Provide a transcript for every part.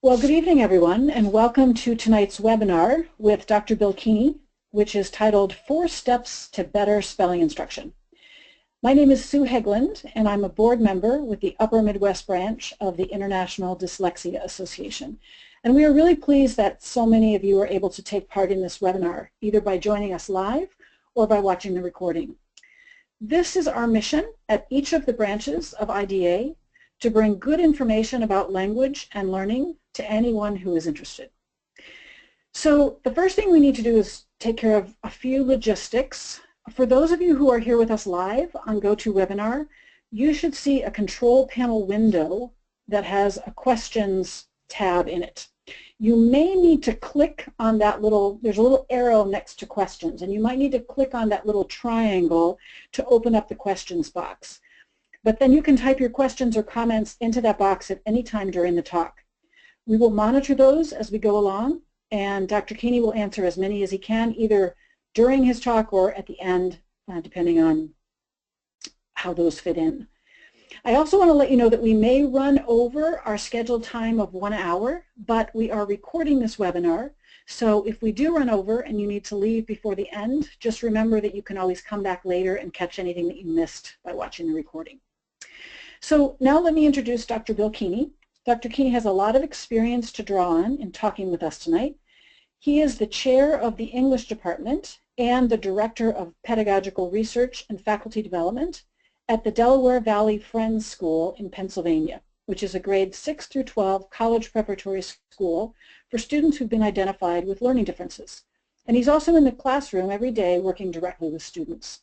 Well, good evening, everyone, and welcome to tonight's webinar with Dr. Bill Keeney, which is titled 4 Steps to Better Spelling Instruction. My name is Sue Hegland, and I'm a board member with the Upper Midwest branch of the International Dyslexia Association. And we are really pleased that so many of you are able to take part in this webinar, either by joining us live or by watching the recording. This is our mission at each of the branches of IDA to bring good information about language and learning to anyone who is interested. So the first thing we need to do is take care of a few logistics. For those of you who are here with us live on GoToWebinar, you should see a control panel window that has a questions tab in it. You may need to click on that there's a little arrow next to questions, and you might need to click on that little triangle to open up the questions box. But then you can type your questions or comments into that box at any time during the talk. We will monitor those as we go along, and Dr. Keeney will answer as many as he can, either during his talk or at the end, depending on how those fit in. I also want to let you know that we may run over our scheduled time of 1 hour, but we are recording this webinar, so if we do run over and you need to leave before the end, just remember that you can always come back later and catch anything that you missed by watching the recording. So now let me introduce Dr. Bill Keeney. Dr. Keeney has a lot of experience to draw on in talking with us tonight. He is the chair of the English department and the director of pedagogical research and faculty development at the Delaware Valley Friends School in Pennsylvania, which is a grade 6 through 12 college preparatory school for students who've been identified with learning differences. And he's also in the classroom every day working directly with students.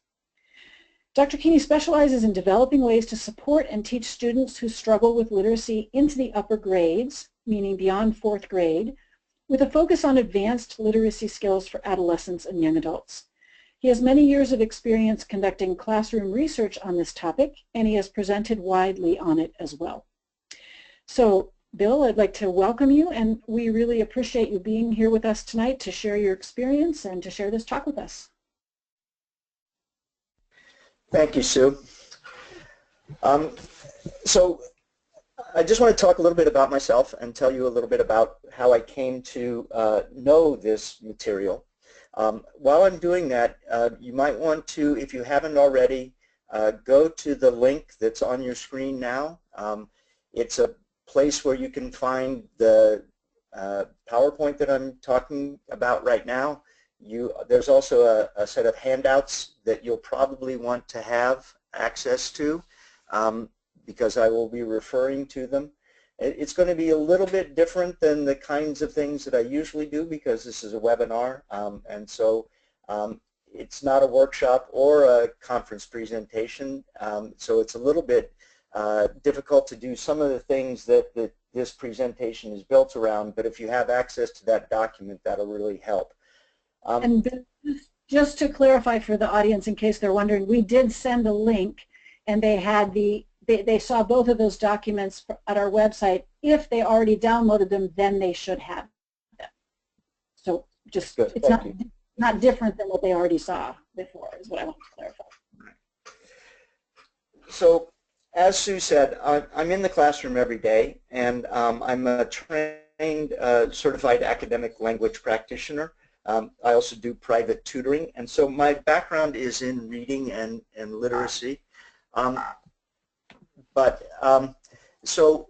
Dr. Keeney specializes in developing ways to support and teach students who struggle with literacy into the upper grades, meaning beyond 4th grade, with a focus on advanced literacy skills for adolescents and young adults. He has many years of experience conducting classroom research on this topic, and he has presented widely on it as well. So, Bill, I'd like to welcome you, and we really appreciate you being here with us tonight to share your experience and to share this talk with us. Thank you, Sue. So I just want to talk a little bit about myself and tell you a little bit about how I came to know this material. While I'm doing that, you might want to, if you haven't already, go to the link that's on your screen now. It's a place where you can find the PowerPoint that I'm talking about right now. There's also a set of handouts that you'll probably want to have access to because I will be referring to them. It's going to be a little bit different than the kinds of things that I usually do because this is a webinar, and so it's not a workshop or a conference presentation, so it's a little bit difficult to do some of the things that this presentation is built around, but if you have access to that document, that'll really help. And just to clarify for the audience, in case they're wondering, we did send a link, and they had they saw both of those documents at our website. If they already downloaded them, then they should have them. So just Good. It's not different than what they already saw before, is what I want to clarify. So, as Sue said, I'm in the classroom every day, and I'm a trained certified academic language practitioner. I also do private tutoring, and so my background is in reading and literacy. So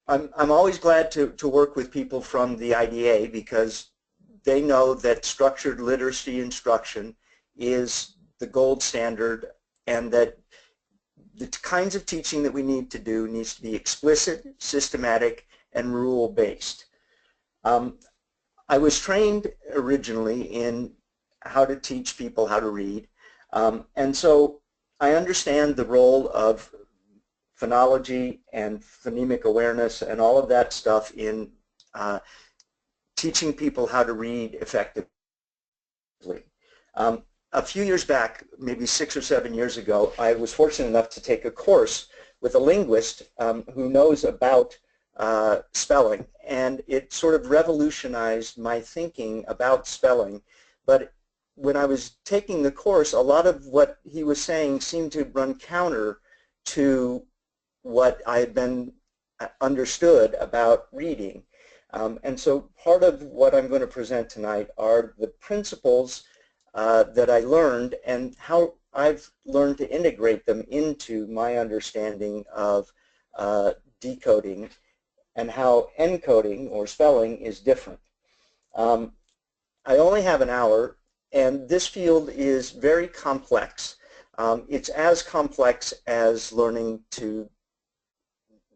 I'm always glad to work with people from the IDA because they know that structured literacy instruction is the gold standard, and that the kinds of teaching that we need to do needs to be explicit, systematic, and rule-based. I was trained originally in how to teach people how to read, and so I understand the role of phonology and phonemic awareness and all of that stuff in teaching people how to read effectively. A few years back, maybe 6 or 7 years ago, I was fortunate enough to take a course with a linguist who knows about spelling, and it sort of revolutionized my thinking about spelling. But when I was taking the course, a lot of what he was saying seemed to run counter to what I had been understood about reading. And so part of what I'm going to present tonight are the principles that I learned and how I've learned to integrate them into my understanding of decoding and how encoding or spelling is different. I only have an hour, and this field is very complex. It's as complex as learning to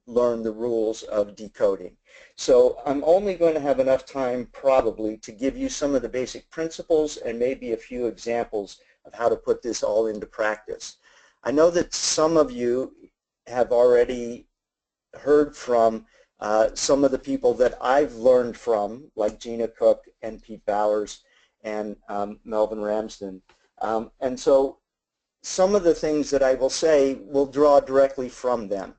learn the rules of decoding. So I'm only going to have enough time probably to give you some of the basic principles and maybe a few examples of how to put this all into practice. I know that some of you have already heard from some of the people that I've learned from, like Gina Cook and Pete Bowers and Melvin Ramsden. And so some of the things that I will say will draw directly from them.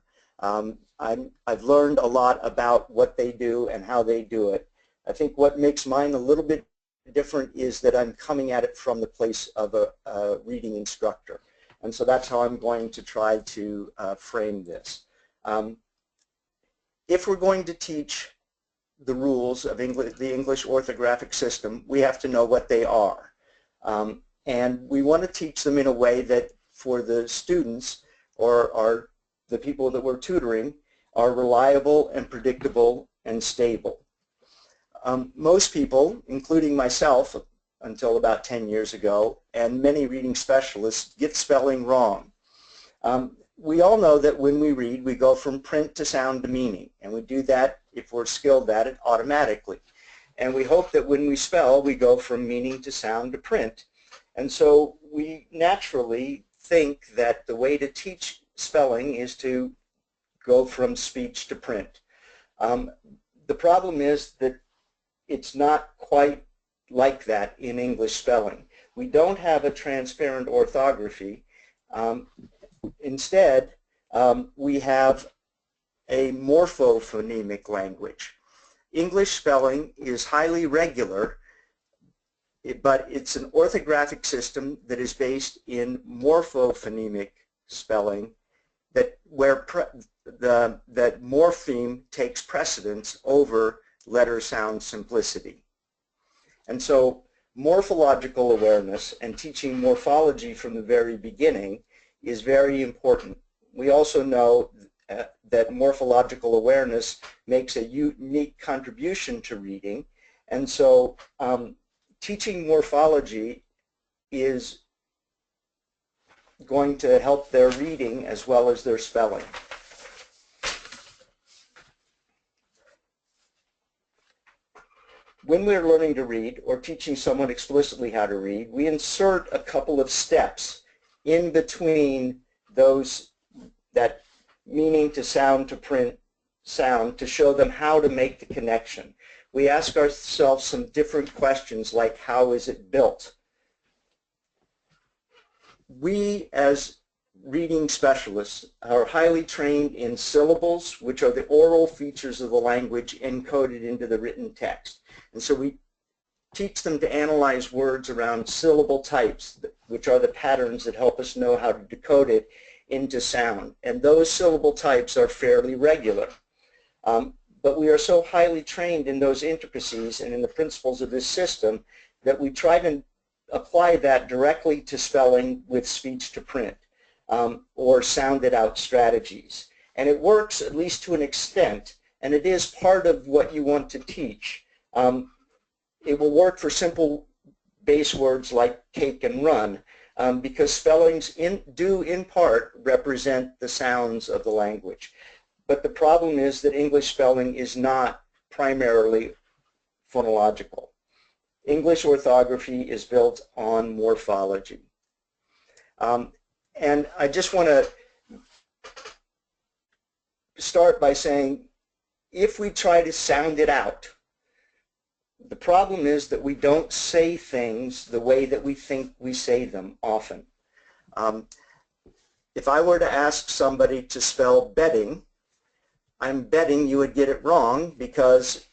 I've learned a lot about what they do and how they do it. I think what makes mine a little bit different is that I'm coming at it from the place of a reading instructor. And so that's how I'm going to try to frame this. If we're going to teach the rules of the English orthographic system, we have to know what they are. And we want to teach them in a way that for the students or the people that we're tutoring are reliable and predictable and stable. Most people, including myself until about 10 years ago, and many reading specialists, get spelling wrong. We all know that when we read, we go from print to sound to meaning, and we do that, if we're skilled at it, automatically. And we hope that when we spell, we go from meaning to sound to print. And so we naturally think that the way to teach spelling is to go from speech to print. The problem is that it's not quite like that in English spelling. We don't have a transparent orthography. Instead, we have a morphophonemic language. English spelling is highly regular, but it's an orthographic system that is based in morphophonemic spelling that morpheme takes precedence over letter sound simplicity. And so morphological awareness and teaching morphology from the very beginning is very important. We also know that morphological awareness makes a unique contribution to reading, and so teaching morphology is going to help their reading as well as their spelling. When we're learning to read or teaching someone explicitly how to read, we insert a couple of steps in between that meaning to sound to print sound to show them how to make the connection. We ask ourselves some different questions like, how is it built? We, as reading specialists, are highly trained in syllables, which are the oral features of the language encoded into the written text. And so we teach them to analyze words around syllable types, which are the patterns that help us know how to decode it into sound. And those syllable types are fairly regular. But we are so highly trained in those intricacies and in the principles of this system that we try to apply that directly to spelling with speech to print or sounded out strategies. And it works at least to an extent, and it is part of what you want to teach. It will work for simple base words like cake and run because spellings do in part represent the sounds of the language. But the problem is that English spelling is not primarily phonological. English orthography is built on morphology. And I just want to start by saying, if we try to sound it out, the problem is that we don't say things the way that we think we say them often. If I were to ask somebody to spell bedding, I'm betting you would get it wrong because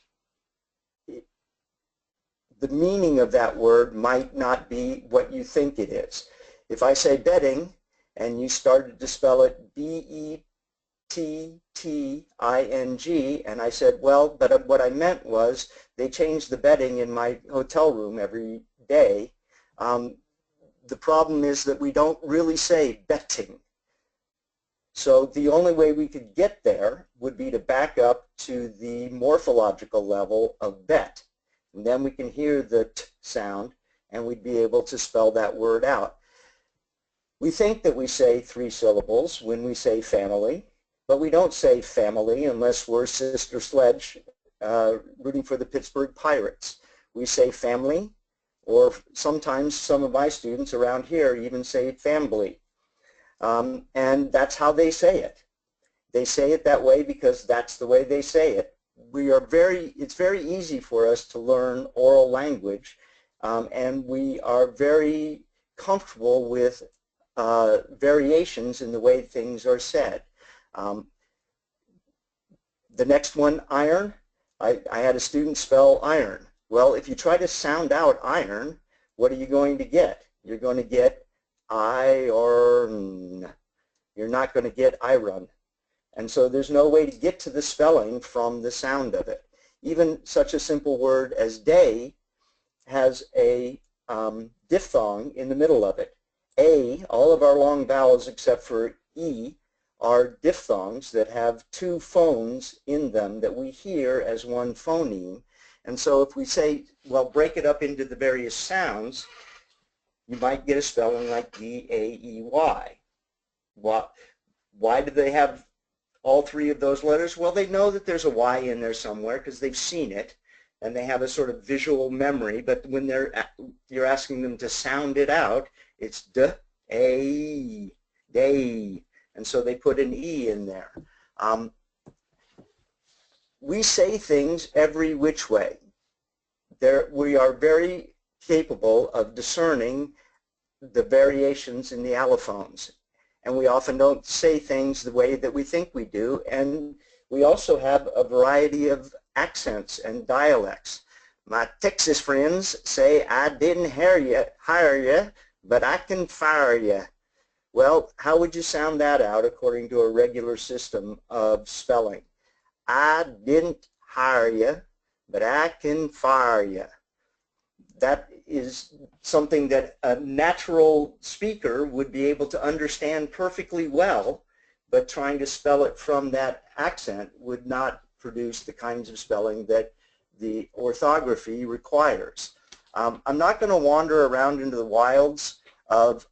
the meaning of that word might not be what you think it is. If I say bedding and you started to spell it B-E-T-T-I-N-G, B-E-T-T-I-N-G, and I said, well, but what I meant was they changed the bedding in my hotel room every day. The problem is that we don't really say betting. So the only way we could get there would be to back up to the morphological level of bet. And then we can hear the t sound, and we'd be able to spell that word out. We think that we say 3 syllables when we say family, but we don't say family unless we're Sister Sledge rooting for the Pittsburgh Pirates. We say family, or sometimes some of my students around here even say family. And that's how they say it. They say it that way because that's the way they say it. It's very easy for us to learn oral language, and we are very comfortable with variations in the way things are said. The next one, iron. I had a student spell iron. Well, if you try to sound out iron, what are you going to get? You're going to get iron. You're not going to get iron. And so there's no way to get to the spelling from the sound of it. Even such a simple word as day has a diphthong in the middle of it. A, all of our long vowels except for E, are diphthongs that have 2 phones in them that we hear as one phoneme. And so if we say, well, break it up into the various sounds, you might get a spelling like D-A-E-Y. Why do they have all 3 of those letters? Well, they know that there's a Y in there somewhere because they've seen it, and they have a sort of visual memory, but when you're asking them to sound it out, it's D-A, day, and so they put an E in there. We say things every which way. We are very capable of discerning the variations in the allophones, and we often don't say things the way that we think we do, and we also have a variety of accents and dialects. My Texas friends say I didn't hire you, but I can fire you. Well, how would you sound that out according to a regular system of spelling? I didn't hire you, but I can fire you. That is something that a natural speaker would be able to understand perfectly well, but trying to spell it from that accent would not produce the kinds of spelling that the orthography requires. I'm not going to wander around into the wilds of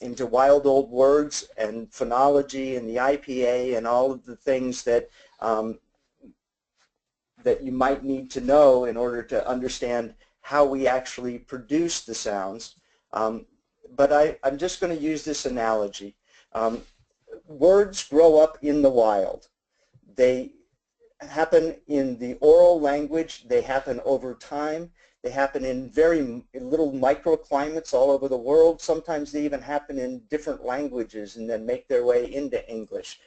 into wild old words and phonology and the IPA and all of the things that that you might need to know in order to understand how we actually produce the sounds. But I'm just going to use this analogy. Words grow up in the wild. They happen in the oral language. They happen over time. They happen in very little microclimates all over the world. Sometimes they even happen in different languages and then make their way into English.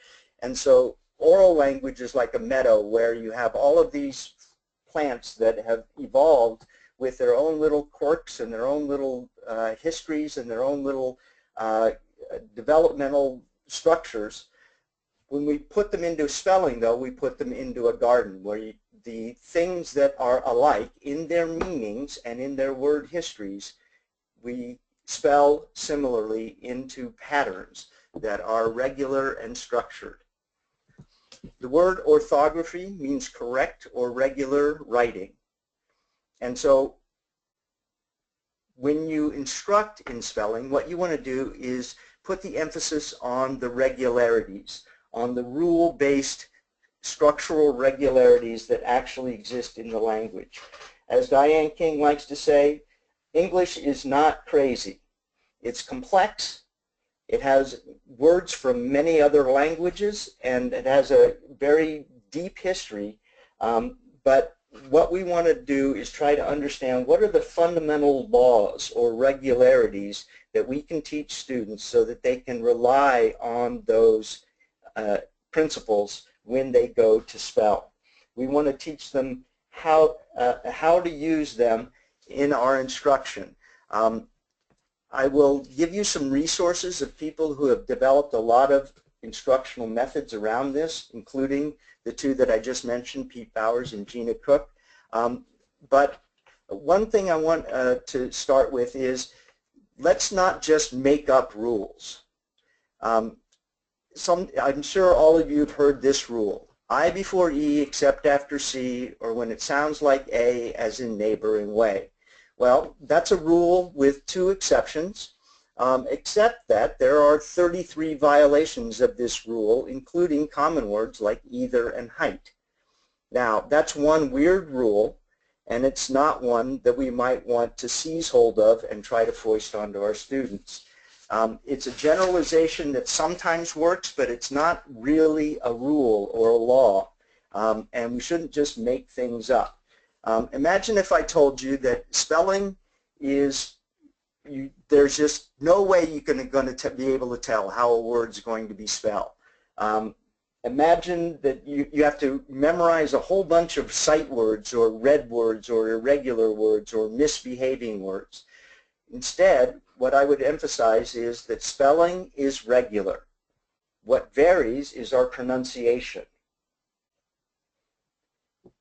And so oral language is like a meadow where you have all of these plants that have evolved with their own little quirks and their own little histories and their own little developmental structures. When we put them into spelling, though, we put them into a garden where the things that are alike in their meanings and in their word histories, we spell similarly into patterns that are regular and structured. The word orthography means correct or regular writing. And so when you instruct in spelling, what you want to do is put the emphasis on the regularities, on the rule-based structural regularities that actually exist in the language. As Diane King likes to say, English is not crazy. It's complex. It has words from many other languages, and it has a very deep history. But what we want to do is try to understand what are the fundamental laws or regularities that we can teach students so that they can rely on those principles when they go to spell. We want to teach them how to use them in our instruction. I will give you some resources of people who have developed a lot of instructional methods around this, including the two that I just mentioned, Pete Bowers and Gina Cook. But one thing I want to start with is, let's not just make up rules. I'm sure all of you have heard this rule: I before E except after C, or when it sounds like A, as in neighboring way. Well, that's a rule with two exceptions, except that there are 33 violations of this rule, including common words like either and height. Now, that's one weird rule, and it's not one that we might want to seize hold of and try to foist onto our students. It's a generalization that sometimes works, but it's not really a rule or a law, and we shouldn't just make things up. Imagine if I told you that spelling is, there's just no way you're going to be able to tell how a word's going to be spelled. Imagine that you have to memorize a whole bunch of sight words or red words or irregular words or misbehaving words. Instead, what I would emphasize is that spelling is regular. What varies is our pronunciation.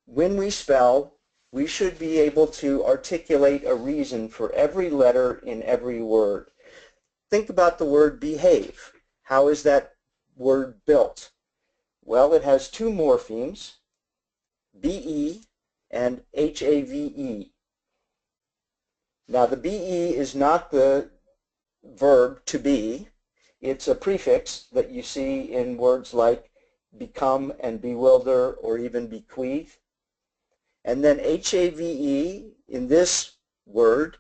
When we spell, we should be able to articulate a reason for every letter in every word. Think about the word behave. How is that word built? Well, it has two morphemes, BE and HAVE. Now, the BE is not the verb to be. It's a prefix that you see in words like become and bewilder, or even bequeath. And then HAVE in this word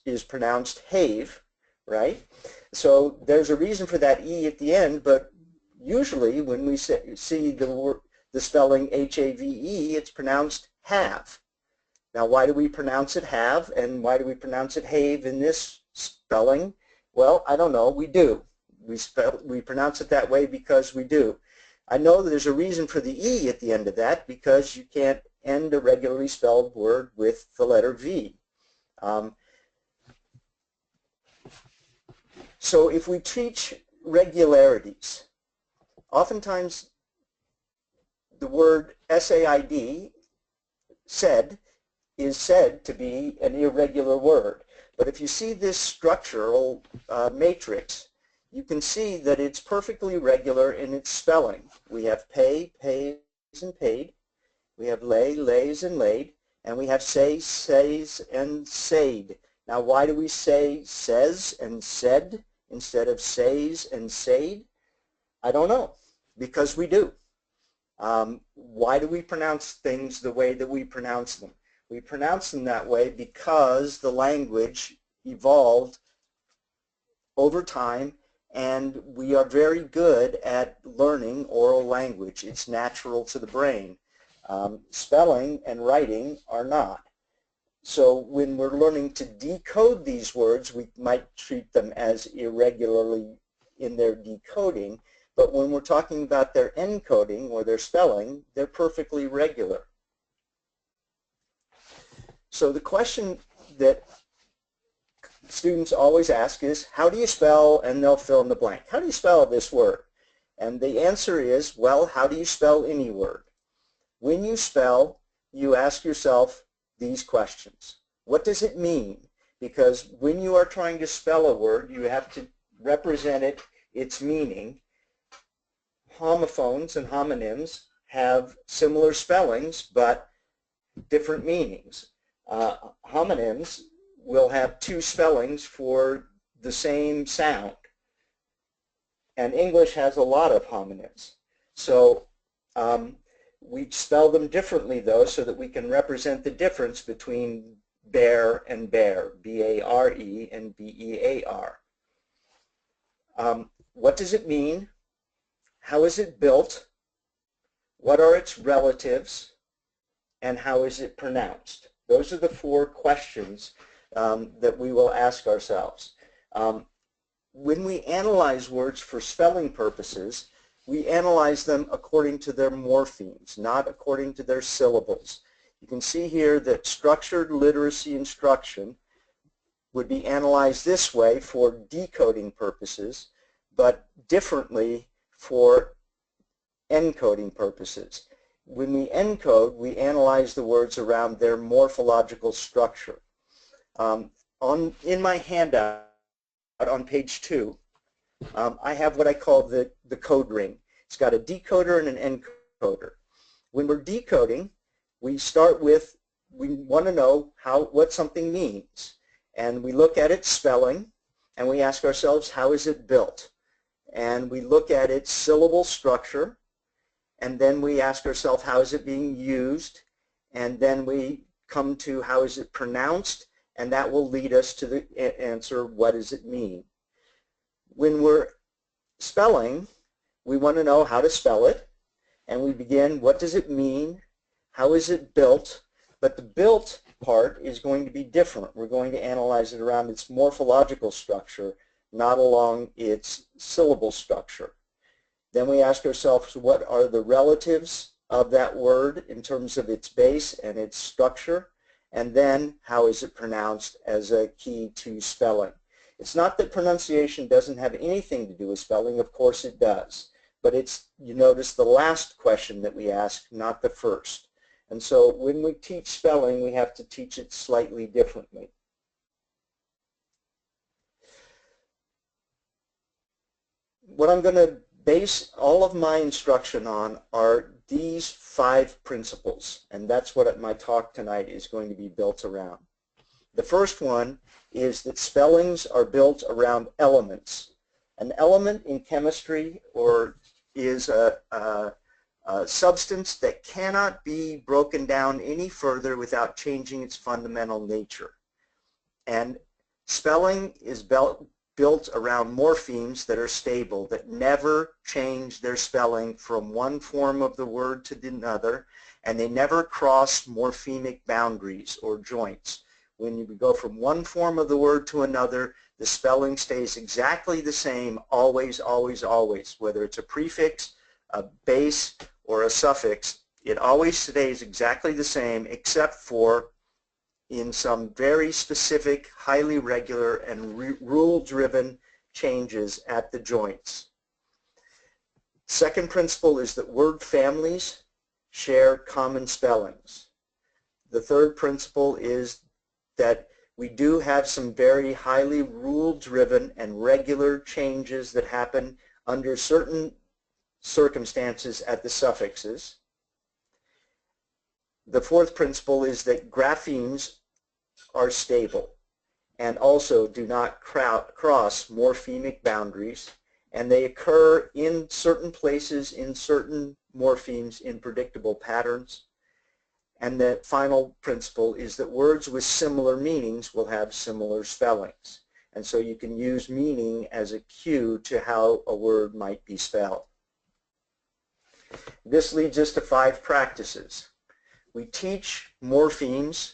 is pronounced have, right? So there's a reason for that E at the end, but usually when we see the spelling HAVE, it's pronounced have. Now, why do we pronounce it have, and why do we pronounce it have in this spelling? Well, I don't know. We do. We pronounce it that way because we do. I know that there's a reason for the E at the end of that, because you can't end a regularly spelled word with the letter V. So if we teach regularities, oftentimes the word SAID, said, is said to be an irregular word. But if you see this structural matrix, you can see that it's perfectly regular in its spelling. We have pay, pays, and paid. We have lay, lays, and laid. And we have say, says, and said. Now, why do we say says and said instead of says and said? I don't know, because we do. Why do we pronounce things the way that we pronounce them? We pronounce them that way because the language evolved over time, and we are very good at learning oral language. It's natural to the brain. Spelling and writing are not. So when we're learning to decode these words, we might treat them as irregularly in their decoding, but when we're talking about their encoding or their spelling, they're perfectly regular. So the question that students always ask is, how do you spell, and they'll fill in the blank. How do you spell this word? And the answer is, well, how do you spell any word? When you spell, you ask yourself these questions. What does it mean? Because when you are trying to spell a word, you have to represent it, its meaning. Homophones and homonyms have similar spellings, but different meanings. Homonyms will have two spellings for the same sound, and English has a lot of homonyms. So we spell them differently, though, so that we can represent the difference between bear and bear, B-A-R-E and B-E-A-R. What does it mean? How is it built? What are its relatives? And how is it pronounced? Those are the four questions that we will ask ourselves. When we analyze words for spelling purposes, we analyze them according to their morphemes, not according to their syllables. You can see here that structured literacy instruction would be analyzed this way for decoding purposes, but differently for encoding purposes. When we encode, we analyze the words around their morphological structure. In my handout on page 2, I have what I call the code ring. It's got a decoder and an encoder. When we're decoding, we start with, we want to know what something means. And we look at its spelling, and we ask ourselves, how is it built? And we look at its syllable structure, and then we ask ourselves, how is it being used? And then we come to, how is it pronounced? And that will lead us to the answer, what does it mean? When we're spelling, we want to know how to spell it. And we begin, what does it mean? How is it built? But the built part is going to be different. We're going to analyze it around its morphological structure, not along its syllable structure. Then we ask ourselves, what are the relatives of that word in terms of its base and its structure? And then, how is it pronounced as a key to spelling? It's not that pronunciation doesn't have anything to do with spelling. Of course it does. But it's, you notice, the last question that we ask, not the first. And so when we teach spelling, we have to teach it slightly differently. What I'm going to base all of my instruction on are these 5 principles, and that's what my talk tonight is going to be built around. The first one is that spellings are built around elements. An element in chemistry is a substance that cannot be broken down any further without changing its fundamental nature. And spelling is built around morphemes that are stable, that never change their spelling from one form of the word to another, and they never cross morphemic boundaries or joints. When you go from one form of the word to another, the spelling stays exactly the same, always, always, always. Whether it's a prefix, a base, or a suffix, it always stays exactly the same, except for in some very specific, highly regular, and rule-driven changes at the joints. Second principle is that word families share common spellings. The third principle is that we do have some very highly rule-driven and regular changes that happen under certain circumstances at the suffixes. The fourth principle is that graphemes are stable and also do not cross morphemic boundaries, and they occur in certain places in certain morphemes in predictable patterns. And the final principle is that words with similar meanings will have similar spellings. And so you can use meaning as a cue to how a word might be spelled. This leads us to 5 practices. We teach morphemes,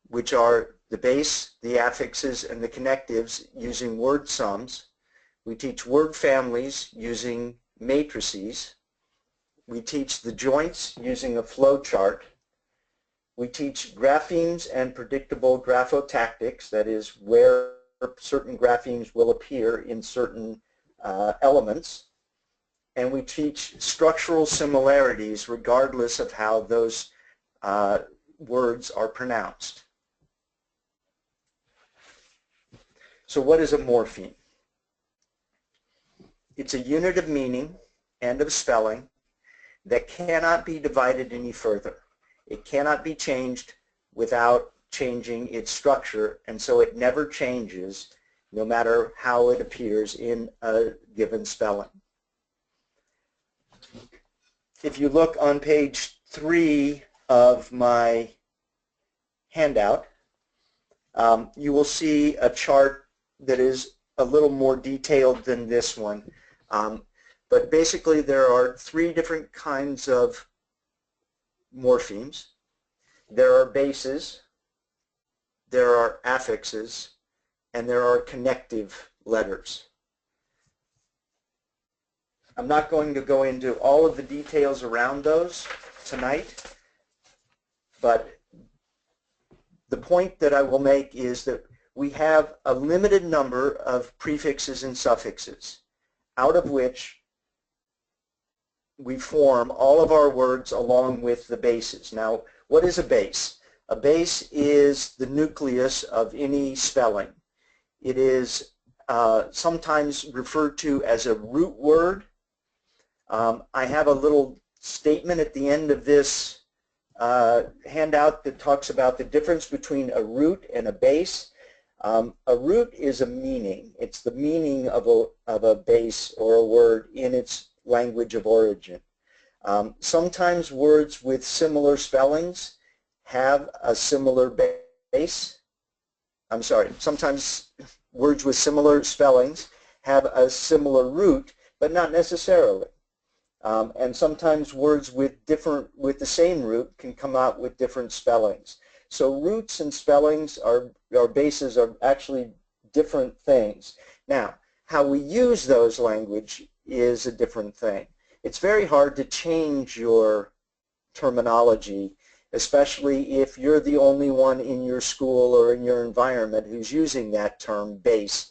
which are the base, the affixes, and the connectives, using word sums. We teach word families using matrices. We teach the joints using a flow chart. We teach graphemes and predictable graphotactics, that is, where certain graphemes will appear in certain elements. And we teach structural similarities regardless of how those words are pronounced. So what is a morpheme? It's a unit of meaning and of spelling that cannot be divided any further. It cannot be changed without changing its structure, and so it never changes no matter how it appears in a given spelling. If you look on page 3 of my handout, you will see a chart that is a little more detailed than this one. But basically there are 3 different kinds of morphemes. There are bases, there are affixes, and there are connective letters. I'm not going to go into all of the details around those tonight, but the point that I will make is that we have a limited number of prefixes and suffixes, out of which we form all of our words along with the bases. Now, what is a base? A base is the nucleus of any spelling. It is sometimes referred to as a root word. I have a little statement at the end of this handout that talks about the difference between a root and a base. A root is a meaning. It's the meaning of a base or a word in its language of origin. Sometimes words with similar spellings have a similar base. I'm sorry, sometimes words with similar spellings have a similar root, but not necessarily. And sometimes words with the same root can come out with different spellings. So roots and spellings or bases are actually different things. Now, how we use those language is a different thing. It's very hard to change your terminology, especially if you're the only one in your school or in your environment who's using that term base.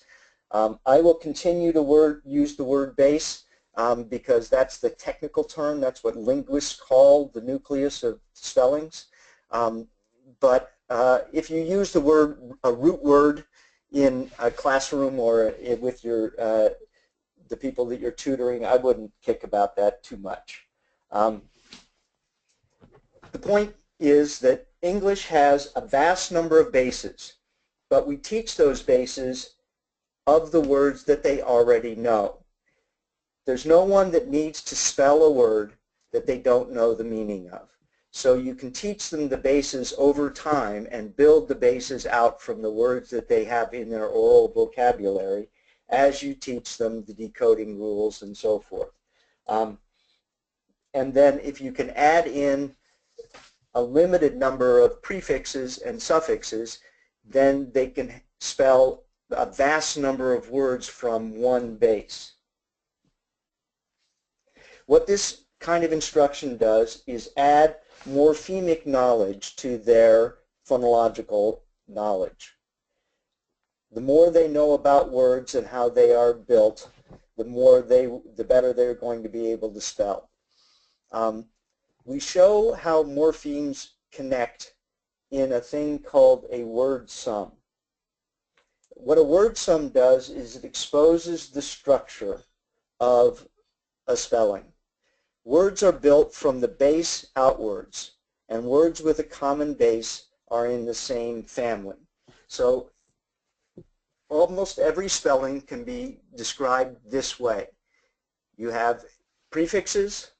I will continue to use the word base because that's the technical term. That's what linguists call the nucleus of spellings. But if you use a root word in a classroom or with the people that you're tutoring, I wouldn't kick about that too much. The point is that English has a vast number of bases, but we teach those bases of the words that they already know. There's no one that needs to spell a word that they don't know the meaning of. So you can teach them the bases over time and build the bases out from the words that they have in their oral vocabulary as you teach them the decoding rules and so forth. And then if you can add in a limited number of prefixes and suffixes, then they can spell a vast number of words from one base. What this kind of instruction does is add morphemic knowledge to their phonological knowledge. The more they know about words and how they are built, the better they're going to be able to spell. We show how morphemes connect in a thing called a word sum. What a word sum does is it exposes the structure of a spelling. Words are built from the base outwards, and words with a common base are in the same family. So almost every spelling can be described this way. You have prefixes,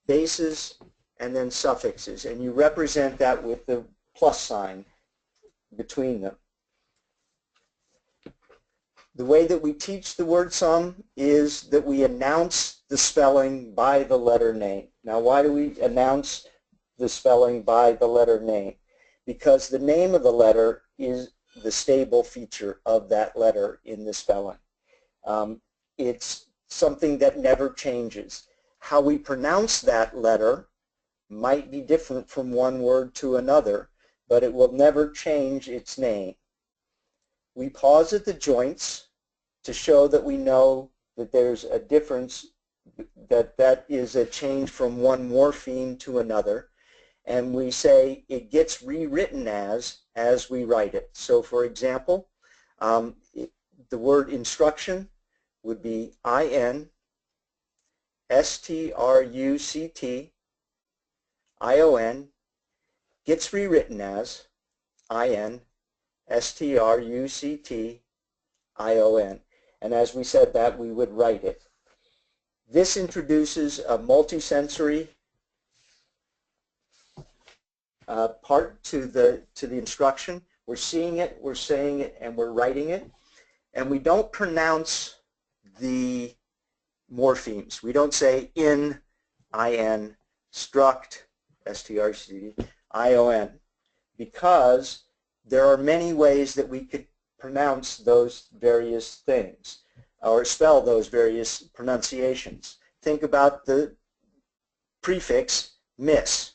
bases, and then suffixes, and you represent that with the plus sign between them. The way that we teach the word sum is that we announce the spelling by the letter name. Now, why do we announce the spelling by the letter name? Because the name of the letter is the stable feature of that letter in the spelling. It's something that never changes. How we pronounce that letter might be different from one word to another, but it will never change its name. We pause at the joints to show that we know that there's a difference, that is a change from one morpheme to another, and we say it gets rewritten as we write it. So for example, the word instruction would be I-N-S-T-R-U-C-T-I-O-N, gets rewritten as I-N-S-T-R-U-C-T-I-O-N. And as we said that, we would write it. This introduces a multisensory part to the instruction. We're seeing it, we're saying it, and we're writing it. And we don't pronounce the morphemes. We don't say in, I-N, struct, S-T-R-U-C-T, I-O-N, because there are many ways that we could pronounce those various things or spell those various pronunciations. Think about the prefix miss.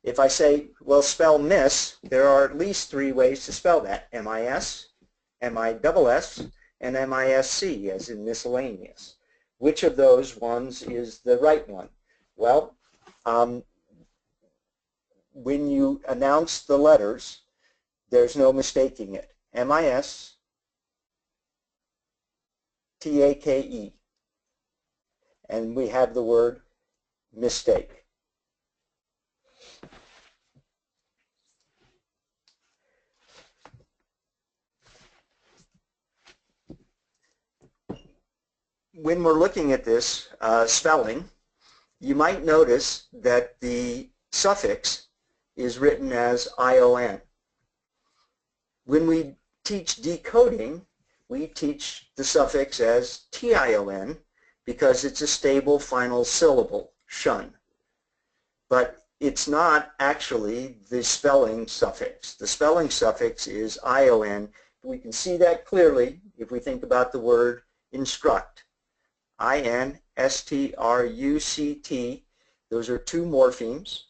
If I say, well, spell miss, there are at least 3 ways to spell that: M-I-S, M-I-double-S, and M-I-S-C, as in miscellaneous. which of those ones is the right one? Well, when you announce the letters, there's no mistaking it. M-I-S-T-A-K-E. And we have the word mistake. When we're looking at this spelling, you might notice that the suffix is written as ION. When we teach decoding, we teach the suffix as TION because it's a stable final syllable, shun. But it's not actually the spelling suffix. The spelling suffix is ION. We can see that clearly if we think about the word instruct. I-N-S-T-R-U-C-T. Those are two morphemes.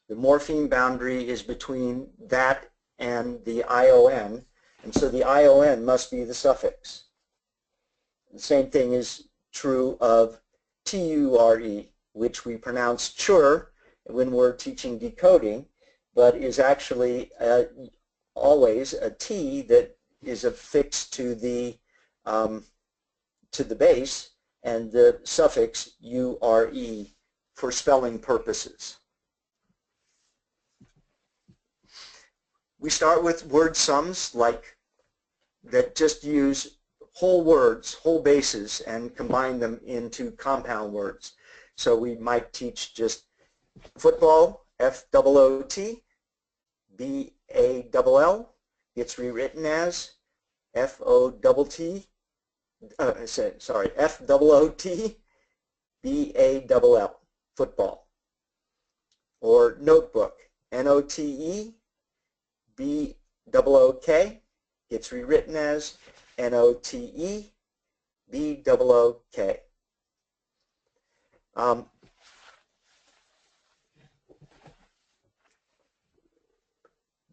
The morpheme boundary is between that and the ION, and so the ION must be the suffix. The same thing is true of T-U-R-E, which we pronounce chur when we're teaching decoding, but is actually always a T that is affixed to the base, and the suffix U-R-E for spelling purposes. We start with word sums like that just use whole words, whole bases, and combine them into compound words. So we might teach just football, F-O-O-T, B-A-L-L, gets rewritten as F-O-T-T, F-O-O-T, B-A-L-L, football. Or notebook, N-O-T-E, B-O-O-K, gets rewritten as N-O-T-E, B-O-O-K.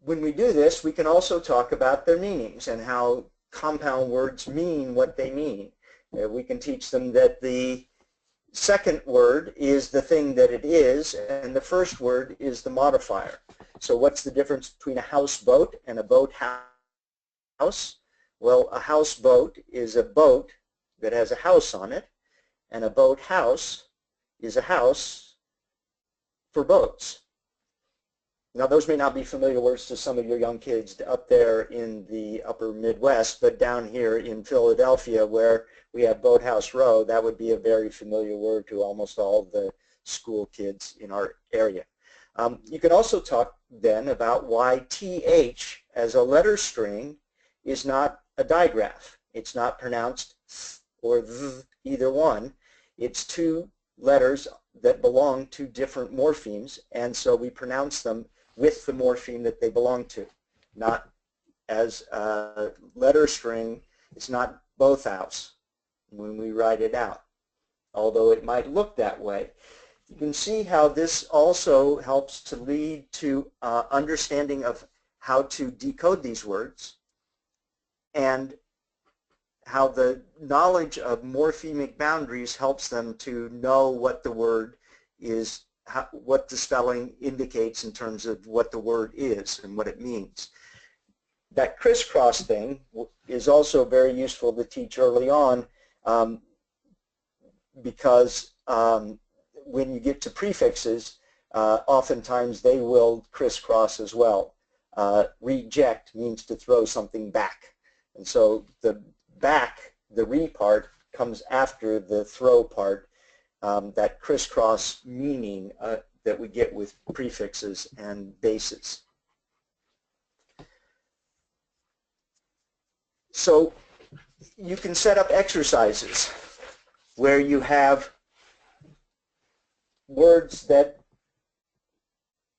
When we do this, we can also talk about their meanings and how compound words mean what they mean. We can teach them that the second word is the thing that it is, and the first word is the modifier. So what's the difference between a houseboat and a boat house? Well, a houseboat is a boat that has a house on it, and a boat house is a house for boats. Now, those may not be familiar words to some of your young kids up there in the upper Midwest, but down here in Philadelphia where we have Boathouse Row, that would be a very familiar word to almost all the school kids in our area. You can also talk then about why TH as a letter string is not a digraph. It's not pronounced th or th, either one. It's two letters that belong to different morphemes, and so we pronounce them with the morpheme that they belong to, not as a letter string. It's not Boathouse when we write it out, although it might look that way. You can see how this also helps to lead to understanding of how to decode these words, and how the knowledge of morphemic boundaries helps them to know what the word is, what the spelling indicates in terms of what the word is and what it means. That crisscross thing is also very useful to teach early on because when you get to prefixes, oftentimes they will crisscross as well. Reject means to throw something back. And so the back, the re part, comes after the throw part, that crisscross meaning that we get with prefixes and bases. So you can set up exercises where you have words that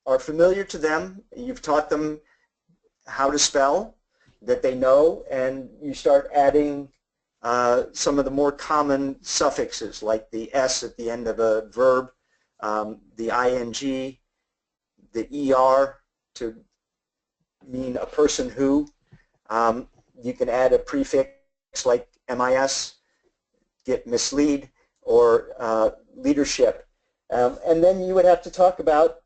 are familiar to them, you've taught them how to spell, that they know, and you start adding some of the more common suffixes like the S at the end of a verb, the ing, the er to mean a person who. You can add a prefix like mis, get mislead, or leadership. And then you would have to talk about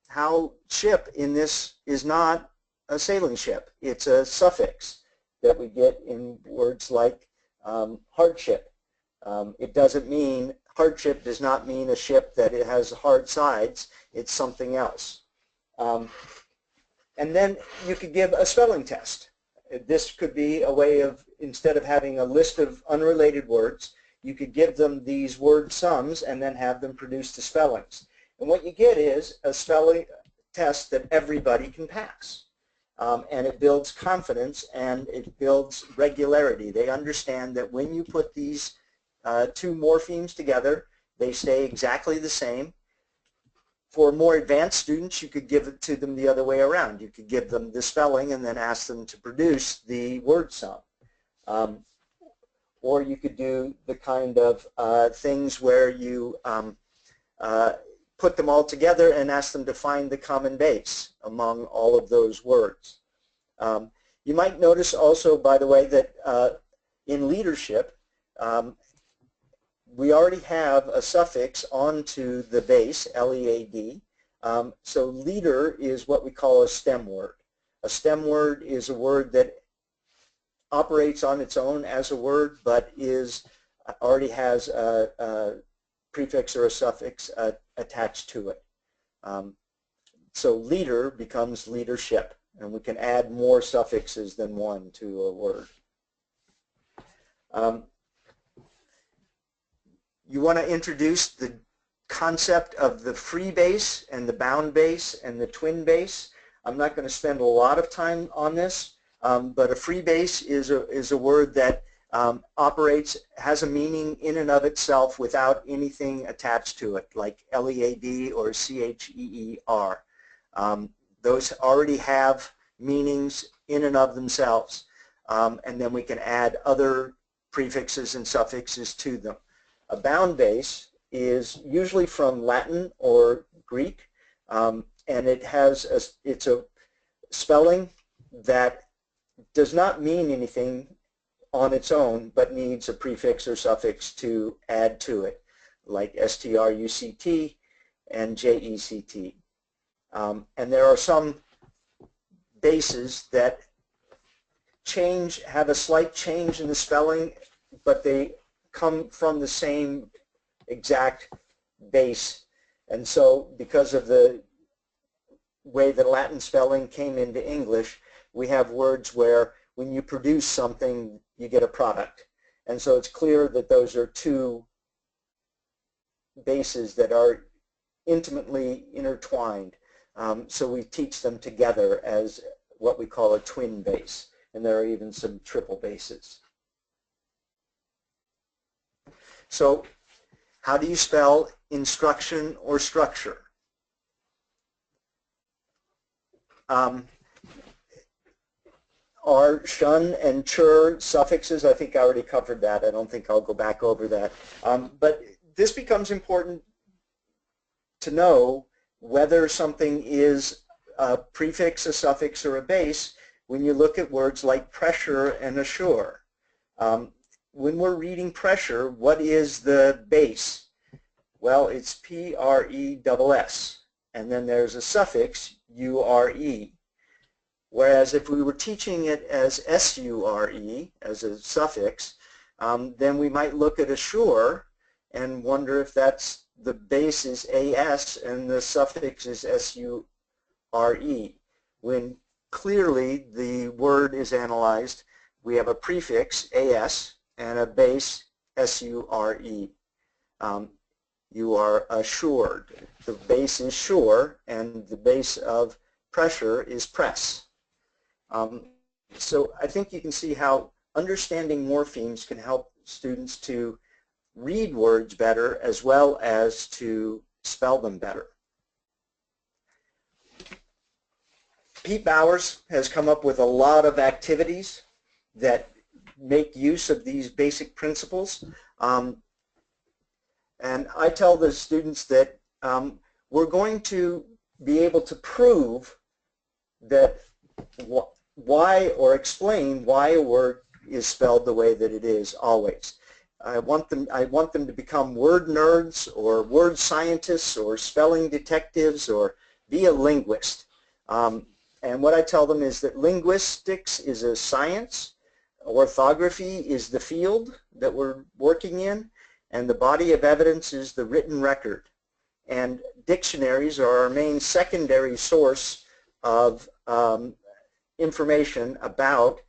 how ship in this is not a sailing ship. It's a suffix that we get in words like hardship. It doesn't mean, hardship does not mean a ship that it has hard sides. It's something else. And then you could give a spelling test. This could be a way of, instead of having a list of unrelated words, you could give them these word sums and then have them produce the spellings. And what you get is a spelling test that everybody can pass. And it builds confidence and it builds regularity. They understand that when you put these two morphemes together, they stay exactly the same. For more advanced students, you could give it to them the other way around. You could give them the spelling and then ask them to produce the word sum. Or you could do the kind of things where you put them all together and ask them to find the common base among all of those words. You might notice also, by the way, that in leadership, we already have a suffix onto the base, L-E-A-D. So leader is what we call a stem word. A stem word is a word that operates on its own as a word, but already has a prefix or a suffix attached to it. So leader becomes leadership, and we can add more suffixes than one to a word. You want to introduce the concept of the free base and the bound base and the twin base. I'm not going to spend a lot of time on this, but a free base is a word that operates, has a meaning in and of itself without anything attached to it, like L-E-A-D or C-H-E-E-R. Those already have meanings in and of themselves, and then we can add other prefixes and suffixes to them. A bound base is usually from Latin or Greek, and it's a spelling that does not mean anything on its own, but needs a prefix or suffix to add to it, like S-T-R-U-C-T and J-E-C-T. And there are some bases that have a slight change in the spelling, but they come from the same exact base. And so because of the way the Latin spelling came into English, we have words where when you produce something, you get a product. And so it's clear that those are two bases that are intimately intertwined. So we teach them together as what we call a twin base. And there are even some triple bases. So how do you spell instruction or structure? Are shun and chur suffixes? I think I already covered that. I don't think I'll go back over that. But this becomes important to know whether something is a prefix, a suffix, or a base when you look at words like pressure and assure. When we're reading pressure, what is the base? Well, it's P-R-E-S-S, and then there's a suffix, U-R-E. Whereas if we were teaching it as S-U-R-E, as a suffix, then we might look at assure and wonder if that's the base is A-S and the suffix is S-U-R-E. When clearly the word is analyzed, we have a prefix, A-S, and a base, S-U-R-E. You are assured. The base is sure, and the base of pressure is press. So I think you can see how understanding morphemes can help students to read words better as well as to spell them better. Pete Bowers has come up with a lot of activities that make use of these basic principles. And I tell the students that we're going to be able to prove that why or explain why a word is spelled the way that it is always. I want them to become word nerds or word scientists or spelling detectives or be a linguist. And what I tell them is that linguistics is a science, orthography is the field that we're working in, and the body of evidence is the written record. And dictionaries are our main secondary source of information about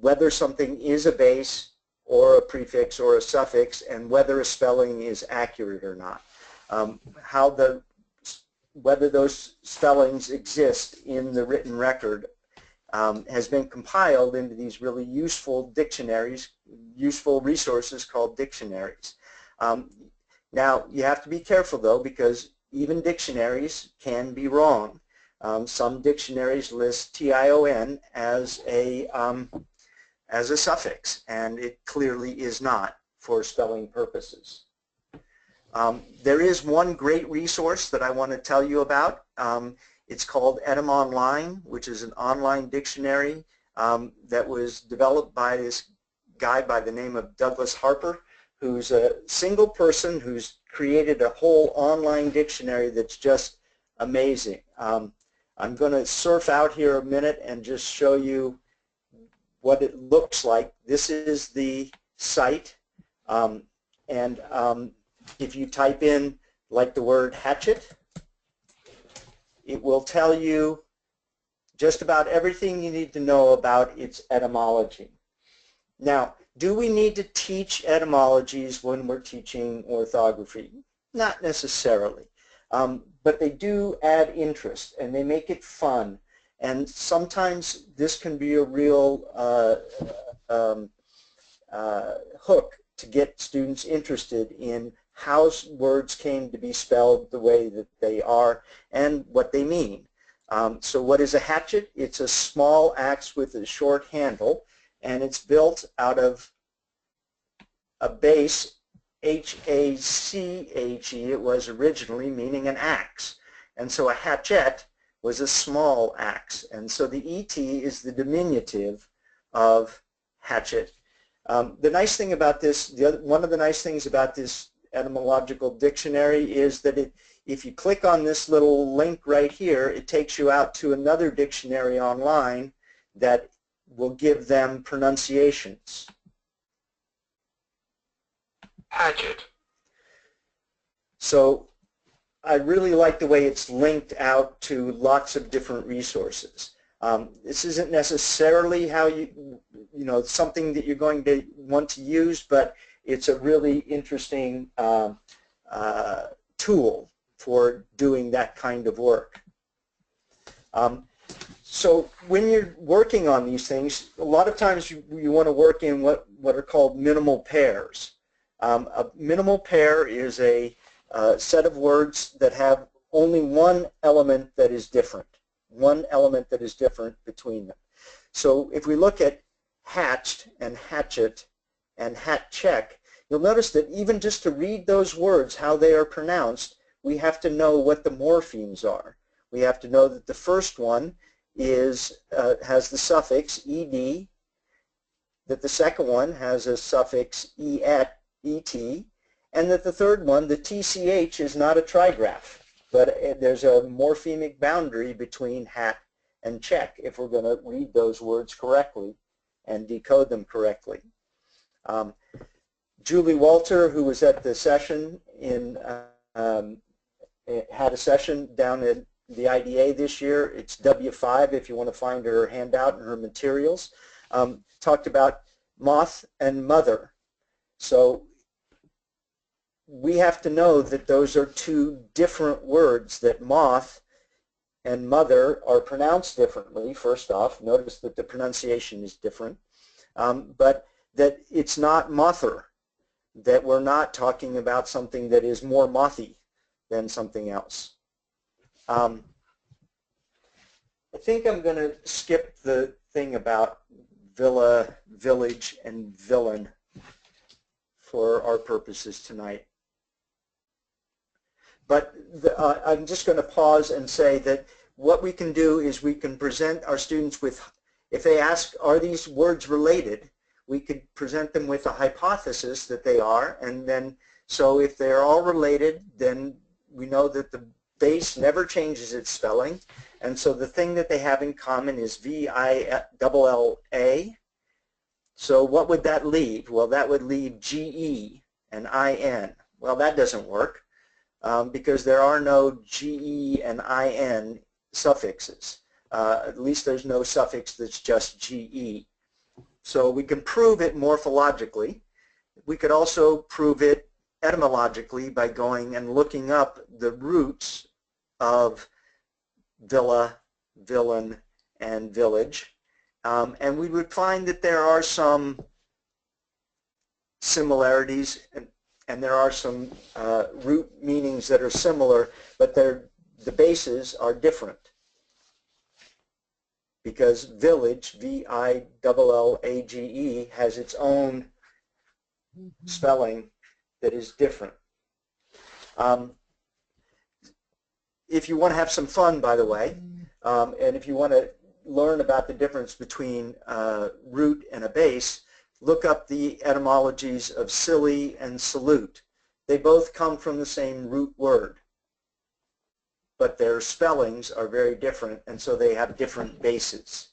whether something is a base or a prefix or a suffix and whether a spelling is accurate or not. Whether those spellings exist in the written record has been compiled into these really useful dictionaries, useful resources called dictionaries. Now, you have to be careful, though, because even dictionaries can be wrong. Some dictionaries list TION as a suffix, and it clearly is not for spelling purposes. There is one great resource that I want to tell you about. It's called Etymonline, which is an online dictionary that was developed by this guy by the name of Douglas Harper, who's a single person who's created a whole online dictionary that's just amazing. I'm going to surf out here a minute and just show you what it looks like. This is the site, if you type in like the word hatchet, it will tell you just about everything you need to know about its etymology. Now, do we need to teach etymologies when we're teaching orthography? Not necessarily, but they do add interest and they make it fun. And sometimes this can be a real hook to get students interested in how words came to be spelled the way that they are and what they mean. So what is a hatchet? It's a small axe with a short handle, and it's built out of a base, H-A-C-H-E, it was originally, meaning an axe. And so a hatchet was a small axe, and so the ET is the diminutive of hatchet. The nice thing about this, one of the nice things about this etymological dictionary is that if you click on this little link right here, it takes you out to another dictionary online that will give them pronunciations. Hatchet. So I really like the way it's linked out to lots of different resources. This isn't necessarily how something that you're going to want to use, but it's a really interesting tool for doing that kind of work. So when you're working on these things, a lot of times you want to work in what are called minimal pairs. A minimal pair is a set of words that have only one element that is different. One element that is different between them. So if we look at hatched and hatchet and hat check, you'll notice that even just to read those words, how they are pronounced, we have to know what the morphemes are. We have to know that the first one has the suffix ed, that the second one has a suffix et, and that the third one, the tch, is not a trigraph, but there's a morphemic boundary between hat and check if we're going to read those words correctly and decode them correctly. Julie Walter, who was at the session had a session down at the IDA this year. It's W5 if you want to find her handout and her materials. Talked about moth and mother. So we have to know that those are two different words, that moth and mother are pronounced differently. First off, notice that the pronunciation is different, but that it's not mother, that we're not talking about something that is more mothy than something else. I think I'm going to skip the thing about villa, village, and villain for our purposes tonight. But I'm just going to pause and say that what we can do is we can present our students with, if they ask, are these words related, we could present them with a hypothesis that they are, and then so if they're all related, then we know that the base never changes its spelling, and so the thing that they have in common is V-I-L-L-A. So what would that leave? Well, that would leave G-E and I-N. Well, that doesn't work because there are no G-E and I-N suffixes. At least there's no suffix that's just GE. So we can prove it morphologically. We could also prove it etymologically by going and looking up the roots of villa, villain, and village. And we would find that there are some similarities and there are some root meanings that are similar, but the bases are different. Because village, V-I-L-L-A-G-E, has its own spelling that is different. If you want to have some fun, by the way, and if you want to learn about the difference between root and a base, look up the etymologies of silly and salute. They both come from the same root word, but their spellings are very different, and so they have different bases.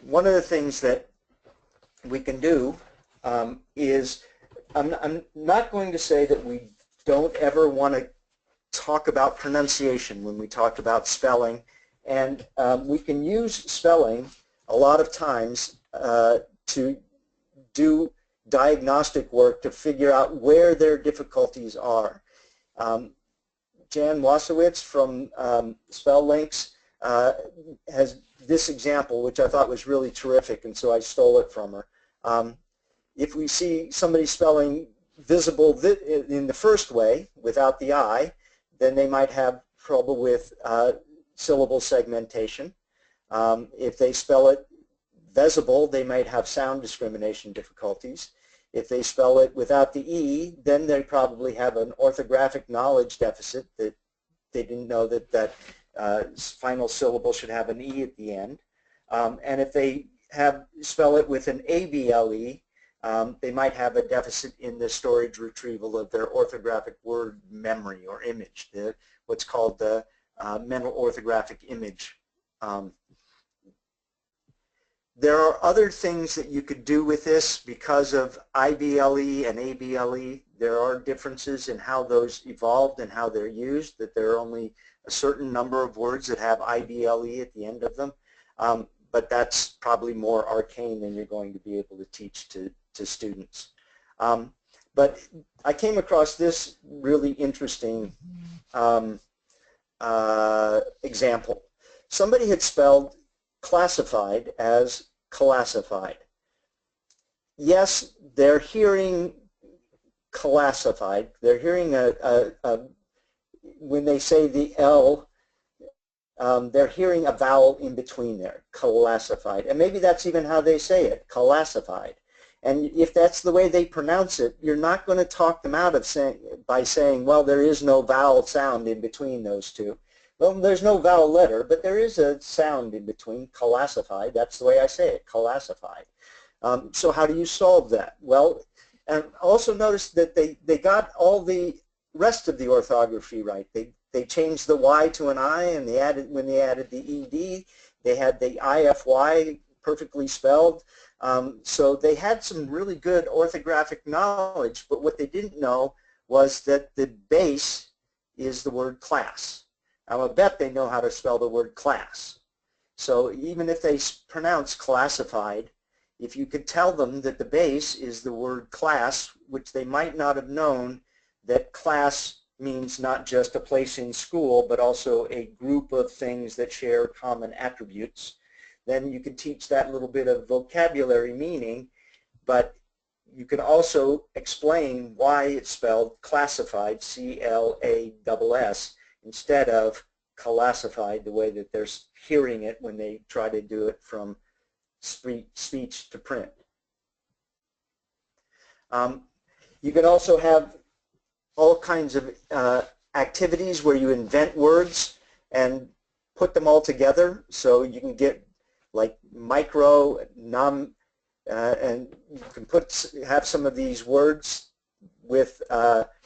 One of the things that we can do is, I'm not going to say that we don't ever want to talk about pronunciation when we talk about spelling, and we can use spelling a lot of times to do diagnostic work to figure out where their difficulties are. Jan Wasowitz from SpellLinks has this example, which I thought was really terrific, and so I stole it from her. If we see somebody spelling visible in the first way, without the I, then they might have trouble with syllable segmentation. If they spell it visible, they might have sound discrimination difficulties. If they spell it without the E, then they probably have an orthographic knowledge deficit, that they didn't know that that final syllable should have an E at the end. And if they spell it with an ABLE, they might have a deficit in the storage retrieval of their orthographic word memory or image, what's called the mental orthographic image. There are other things that you could do with this because of IBLE and ABLE. There are differences in how those evolved and how they're used, that there are only a certain number of words that have IBLE at the end of them. But that's probably more arcane than you're going to be able to teach to students. But I came across this really interesting example. Somebody had spelled classified as classified. Yes, they're hearing classified. They're hearing when they say the L, they're hearing a vowel in between there, classified. And maybe that's even how they say it, classified. And if that's the way they pronounce it, you're not going to talk them out of by saying, well, there is no vowel sound in between those two. Well, there's no vowel letter, but there is a sound in between, classified. That's the way I say it, classified. So how do you solve that? Well, and also notice that they got all the rest of the orthography right. They changed the Y to an I, and when they added the ED, they had the IFY perfectly spelled. So they had some really good orthographic knowledge, but what they didn't know was that the base is the word class. I bet they know how to spell the word class. So even if they pronounce classified, if you could tell them that the base is the word class, which they might not have known that class means not just a place in school, but also a group of things that share common attributes, then you could teach that little bit of vocabulary meaning, but you can also explain why it's spelled classified, C-L-A-S-S, instead of classified the way that they're hearing it when they try to do it from speech to print. You can also have all kinds of activities where you invent words and put them all together, so you can get like micro, and you can have some of these words with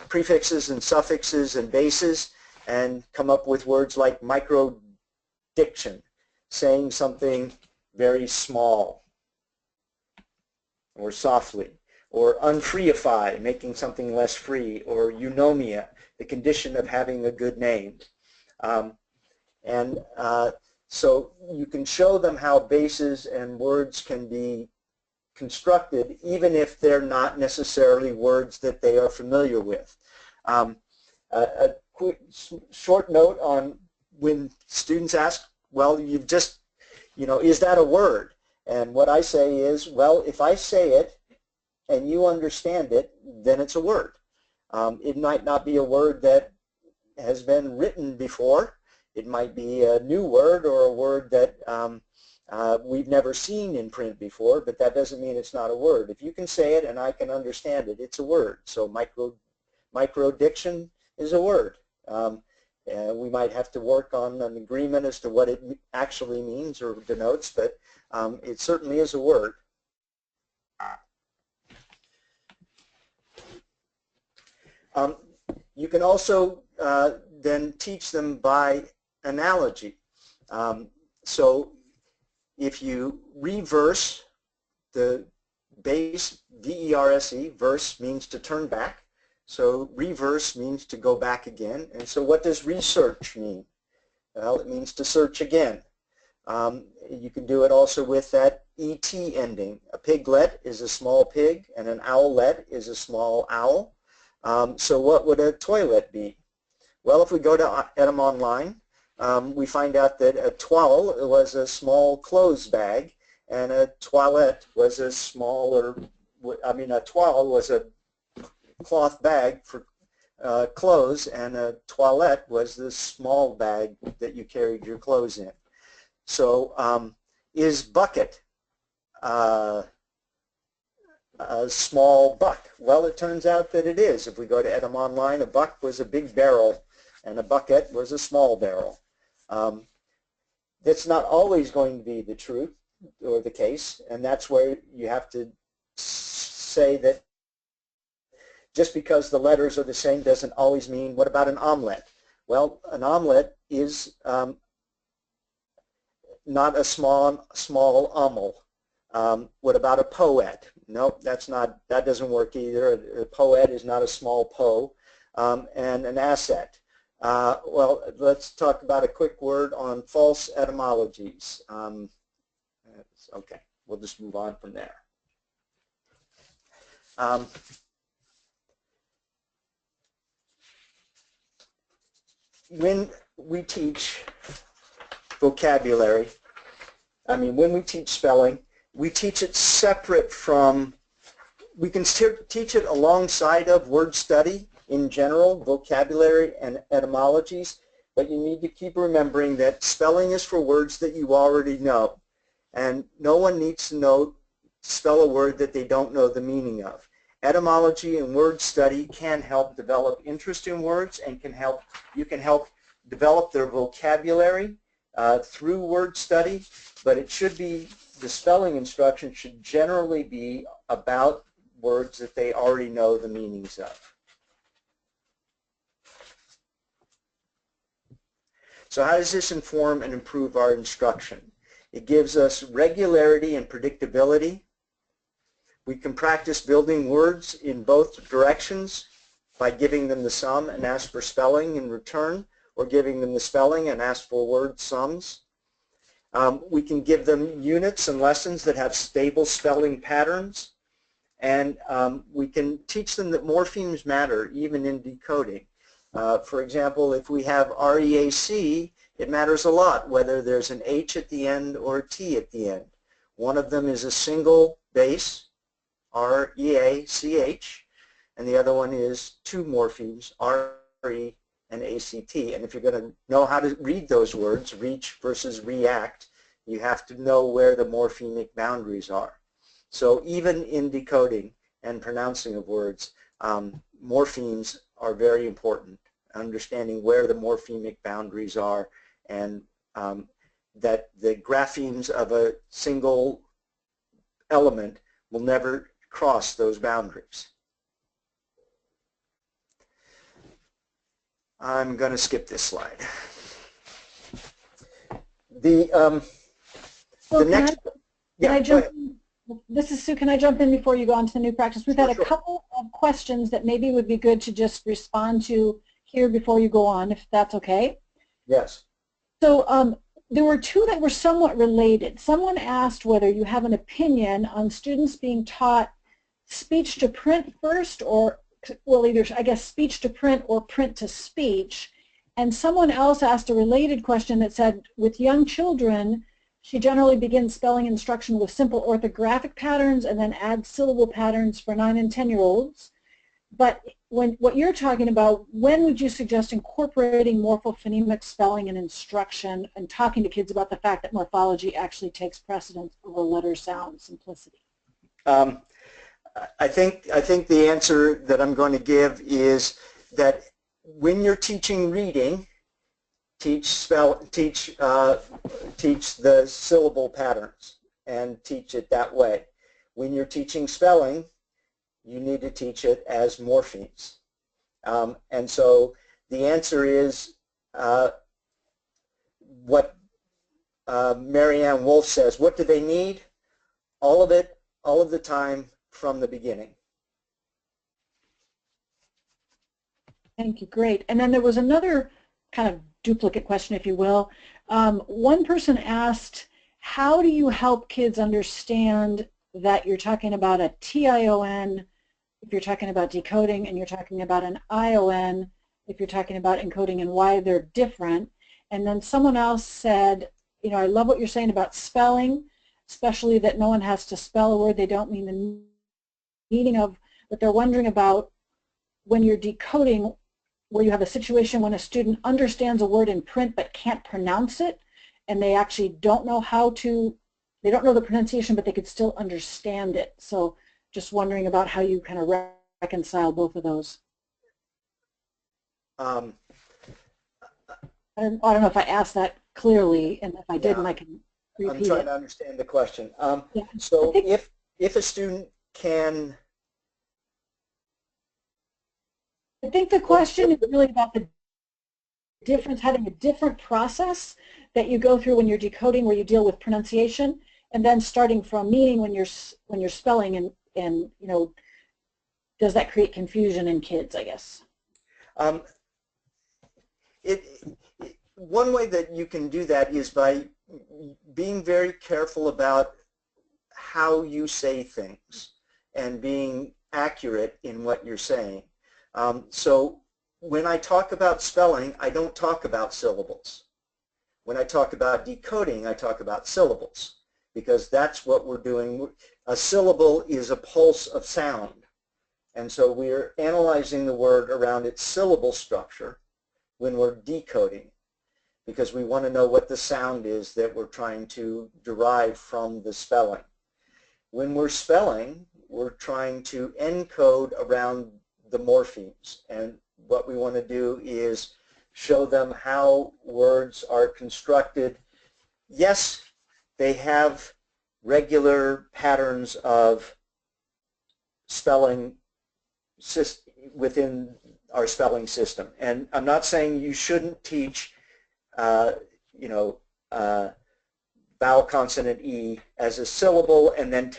prefixes and suffixes and bases and come up with words like microdiction, saying something very small or softly, or unfreeify, making something less free, or eunomia, the condition of having a good name. So you can show them how bases and words can be constructed even if they're not necessarily words that they are familiar with. A quick short note on when students ask, well, you've just, is that a word? And what I say is, well, if I say it and you understand it, then it's a word. It might not be a word that has been written before. It might be a new word or a word that we've never seen in print before, but that doesn't mean it's not a word. If you can say it and I can understand it, it's a word. So microdiction is a word. We might have to work on an agreement as to what it actually means or denotes, but it certainly is a word. You can also then teach them by analogy. So if you reverse the base, V-E-R-S-E, verse means to turn back. So reverse means to go back again. And so what does research mean? Well, it means to search again. You can do it also with that ET ending. A piglet is a small pig and an owlet is a small owl. So what would a toilet be? Well, if we go to Edam Online, we find out that a toile was a small clothes bag and a toilette was a smaller, a toile was a cloth bag for clothes, and a toilette was the small bag that you carried your clothes in. So is bucket a small buck? Well, it turns out that it is. If we go to Edam Online, a buck was a big barrel and a bucket was a small barrel. That's not always going to be the truth or the case, and that's where you have to say that just because the letters are the same doesn't always mean, what about an omelet? Well, an omelet is not a small ommel. What about a poet? Nope, that doesn't work either. A poet is not a small po. And an asset. Well, let's talk about a quick word on false etymologies. Okay, we'll just move on from there. When we teach vocabulary, when we teach spelling, we teach it separate from, we can teach it alongside of word study in general, vocabulary and etymologies, but you need to keep remembering that spelling is for words that you already know. And no one needs to spell a word that they don't know the meaning of. Etymology and word study can help develop interest in words and you can help develop their vocabulary through word study, but the spelling instruction should generally be about words that they already know the meanings of. So how does this inform and improve our instruction? It gives us regularity and predictability. We can practice building words in both directions by giving them the sum and ask for spelling in return, or giving them the spelling and ask for word sums. We can give them units and lessons that have stable spelling patterns, and we can teach them that morphemes matter even in decoding. For example, if we have REAC, it matters a lot whether there's an H at the end or a T at the end. One of them is a single base, R-E-A-C-H, and the other one is two morphemes, R-E and A-C-T. And if you're going to know how to read those words, reach versus react, you have to know where the morphemic boundaries are. So even in decoding and pronouncing of words, morphemes are very important. Understanding where the morphemic boundaries are and that the graphemes of a single element will never cross those boundaries. I'm going to skip this slide. The next, can I jump in? This is Sue. Can I jump in before you go on to the new practice? We've had a couple of questions that maybe would be good to just respond to here before you go on, if that's okay. Yes. So there were two that were somewhat related. Someone asked whether you have an opinion on students being taught speech to print first, or, well, either, I guess, speech to print or print to speech. And someone else asked a related question that said, with young children, she generally begins spelling instruction with simple orthographic patterns and then adds syllable patterns for 9 and 10-year-olds. But what you're talking about, when would you suggest incorporating morphophonemic spelling and instruction and talking to kids about the fact that morphology actually takes precedence over letter sound simplicity? I think the answer that I'm going to give is that when you're teaching reading, teach the syllable patterns and teach it that way. When you're teaching spelling, you need to teach it as morphemes. And so the answer is what Marianne Wolf says. What do they need? All of it, all of the time from the beginning. Thank you. Great. And then there was another kind of duplicate question, if you will. One person asked, how do you help kids understand that you're talking about a TION if you're talking about decoding, and you're talking about an ION if you're talking about encoding, and why they're different? And then someone else said, you know, I love what you're saying about spelling, especially that no one has to spell a word they don't mean the meaning of, but they're wondering about when you're decoding, where you have a situation when a student understands a word in print but can't pronounce it, and they actually don't know how to, they don't know the pronunciation, but they could still understand it. So just wondering about how you kind of reconcile both of those. I don't know if I asked that clearly, and if I didn't, I can repeat it. I'm trying to understand the question. So if a student can... I think the question is really about the difference, having a different process that you go through when you're decoding, where you deal with pronunciation, and then starting from meaning when you're spelling, and you know, does that create confusion in kids, I guess? One way that you can do that is by being very careful about how you say things and being accurate in what you're saying. So when I talk about spelling, I don't talk about syllables. When I talk about decoding, I talk about syllables, because that's what we're doing. A syllable is a pulse of sound. And so we're analyzing the word around its syllable structure when we're decoding, because we want to know what the sound is that we're trying to derive from the spelling. When we're spelling, we're trying to encode around the morphemes, and what we want to do is show them how words are constructed. Yes, they have regular patterns of spelling within our spelling system, and I'm not saying you shouldn't teach you know, vowel consonant E as a syllable and then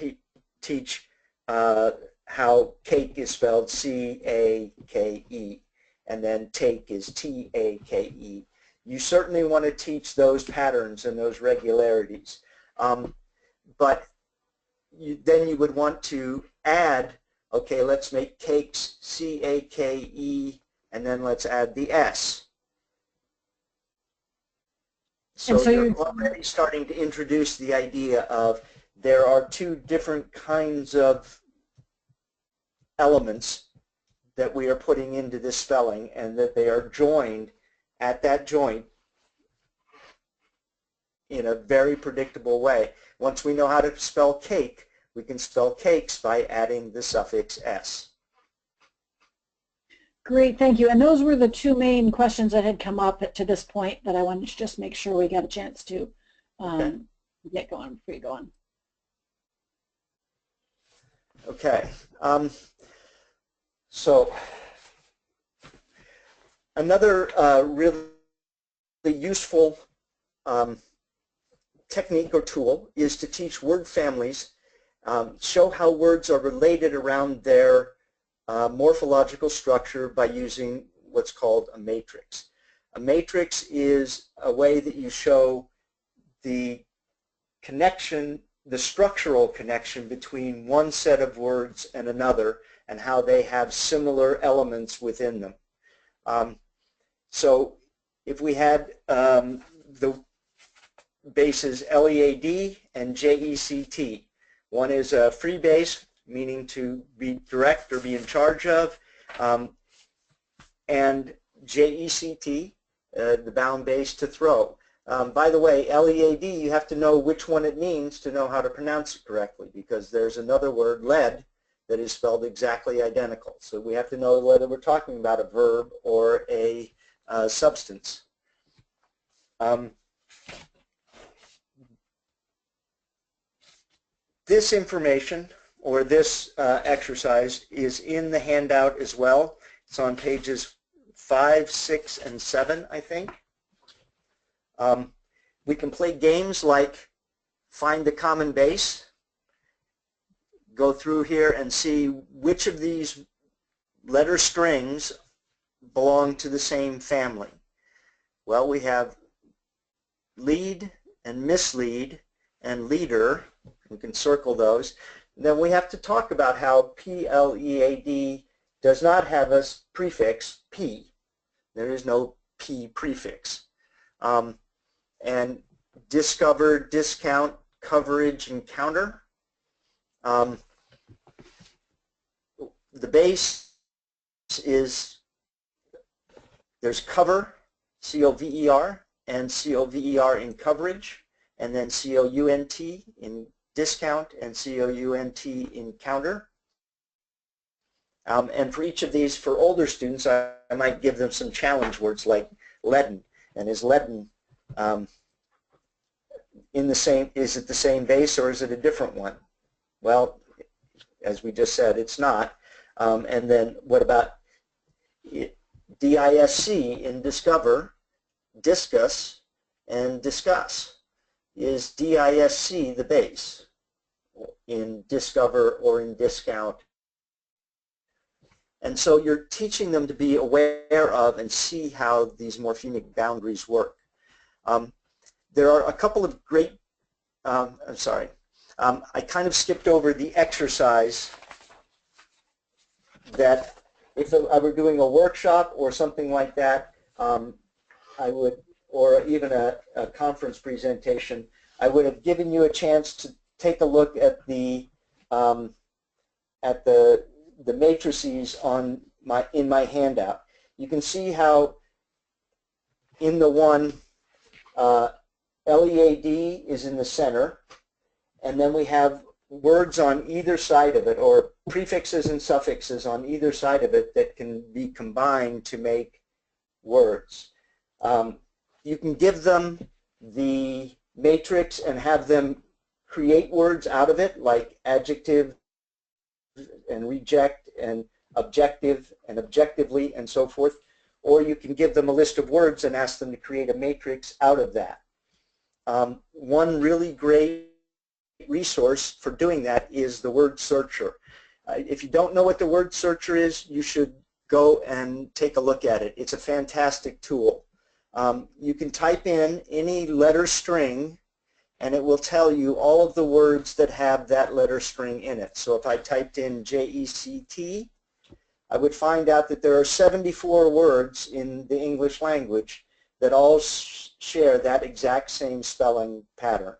teach how cake is spelled C-A-K-E, and then take is T-A-K-E. You certainly want to teach those patterns and those regularities. But then you would want to add, okay, let's make cakes C-A-K-E, and then let's add the S. So you're already starting to introduce the idea of there are two different kinds of elements that we are putting into this spelling, and that they are joined at that joint in a very predictable way. Once we know how to spell cake, we can spell cakes by adding the suffix S. Great, thank you. And those were the two main questions that had come up to this point that I wanted to just make sure we got a chance to get going before you go on. Okay. So another really useful technique or tool is to teach word families, show how words are related around their morphological structure by using what's called a matrix. A matrix is a way that you show the connection, the structural connection between one set of words and another, and how they have similar elements within them. So if we had the bases LEAD and JECT, one is a free base, meaning to be direct or be in charge of, and JECT, the bound base, to throw. By the way, LEAD, you have to know which one it means to know how to pronounce it correctly, because there's another word, lead, that is spelled exactly identical. So we have to know whether we're talking about a verb or a substance. This information, or this exercise, is in the handout as well. It's on pages 5, 6, and 7, I think. We can play games like find the common base, go through here and see which of these letter strings belong to the same family. Well, we have lead and mislead and leader. We can circle those. And then we have to talk about how PLEAD does not have a prefix P. There is no P prefix. And discover, discount, coverage, and counter. The base is, there's cover, C-O-V-E-R, and C-O-V-E-R in coverage, and then C-O-U-N-T in discount, and C-O-U-N-T in counter. And for each of these, for older students, I might give them some challenge words like leaden. And is leaden in the same, is it the same base or is it a different one? Well, as we just said, it's not. And then what about D-I-S-C in discover, discuss, and discuss? Is D-I-S-C the base in discover or in discount? And so you're teaching them to be aware of and see how these morphemic boundaries work. There are a couple of great, I'm sorry, I kind of skipped over the exercise that if I were doing a workshop or something like that, I would, or even a conference presentation, I would have given you a chance to take a look at the matrices on in my handout. You can see how in the one LEAD is in the center, and then we have words on either side of it, or prefixes and suffixes on either side of it that can be combined to make words. You can give them the matrix and have them create words out of it, like adjective and reject and objective and objectively and so forth, or you can give them a list of words and ask them to create a matrix out of that. One really great resource for doing that is the word searcher. If you don't know what the word searcher is, you should go and take a look at it. It's a fantastic tool. You can type in any letter string and it will tell you all of the words that have that letter string in it. So if I typed in JECT, I would find out that there are 74 words in the English language that all share that exact same spelling pattern,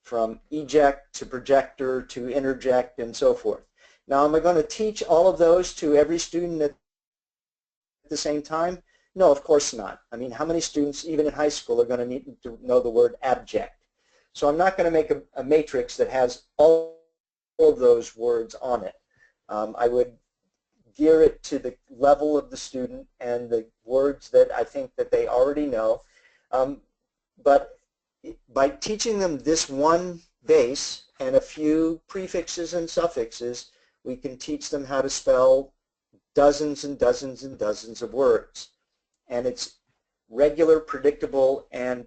from eject to projector to interject and so forth. Now, am I going to teach all of those to every student at the same time? No, of course not. I mean, how many students, even in high school, are going to need to know the word abject? So I'm not going to make a matrix that has all of those words on it. I would gear it to the level of the student and the words that I think that they already know. But by teaching them this one base and a few prefixes and suffixes, we can teach them how to spell dozens and dozens and dozens of words. And it's regular, predictable, and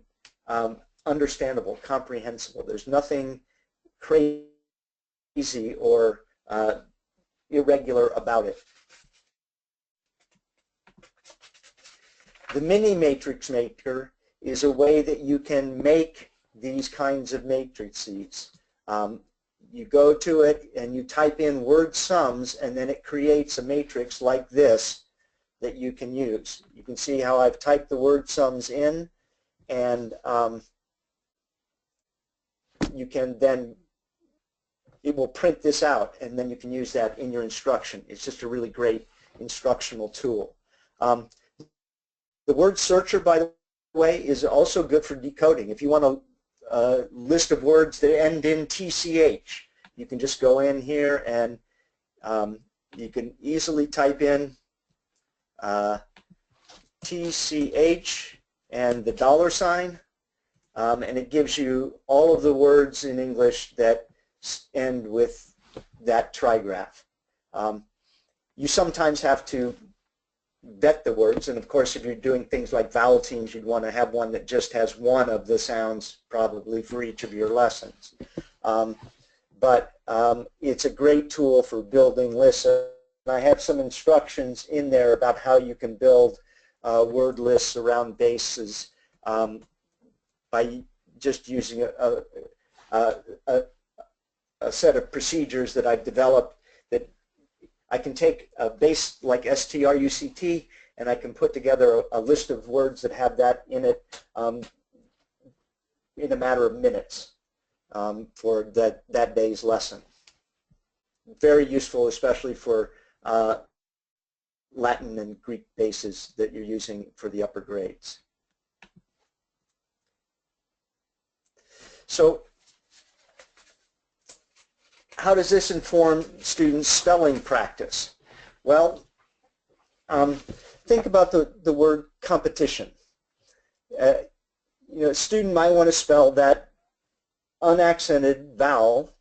understandable, comprehensible. There's nothing crazy or irregular about it. The mini matrix maker is a way that you can make these kinds of matrices. You go to it and you type in word sums, and then it creates a matrix like this that you can use. You can see how I've typed the word sums in, and you can then, it will print this out, and then you can use that in your instruction. It's just a really great instructional tool. The word searcher, by the way, is also good for decoding. If you want a list of words that end in TCH, you can just go in here and you can easily type in TCH and the $, and it gives you all of the words in English that end with that trigraph. You sometimes have to vet the words, and of course if you're doing things like vowel teams, you'd want to have one that just has one of the sounds probably for each of your lessons. But it's a great tool for building lists. And I have some instructions in there about how you can build word lists around bases by just using a set of procedures that I've developed. That I can take a base like struct and I can put together a list of words that have that in it in a matter of minutes for that day's lesson. Very useful, especially for Latin and Greek bases that you're using for the upper grades. So how does this inform students' spelling practice? Well, think about the word competition. You know, a student might want to spell that unaccented vowel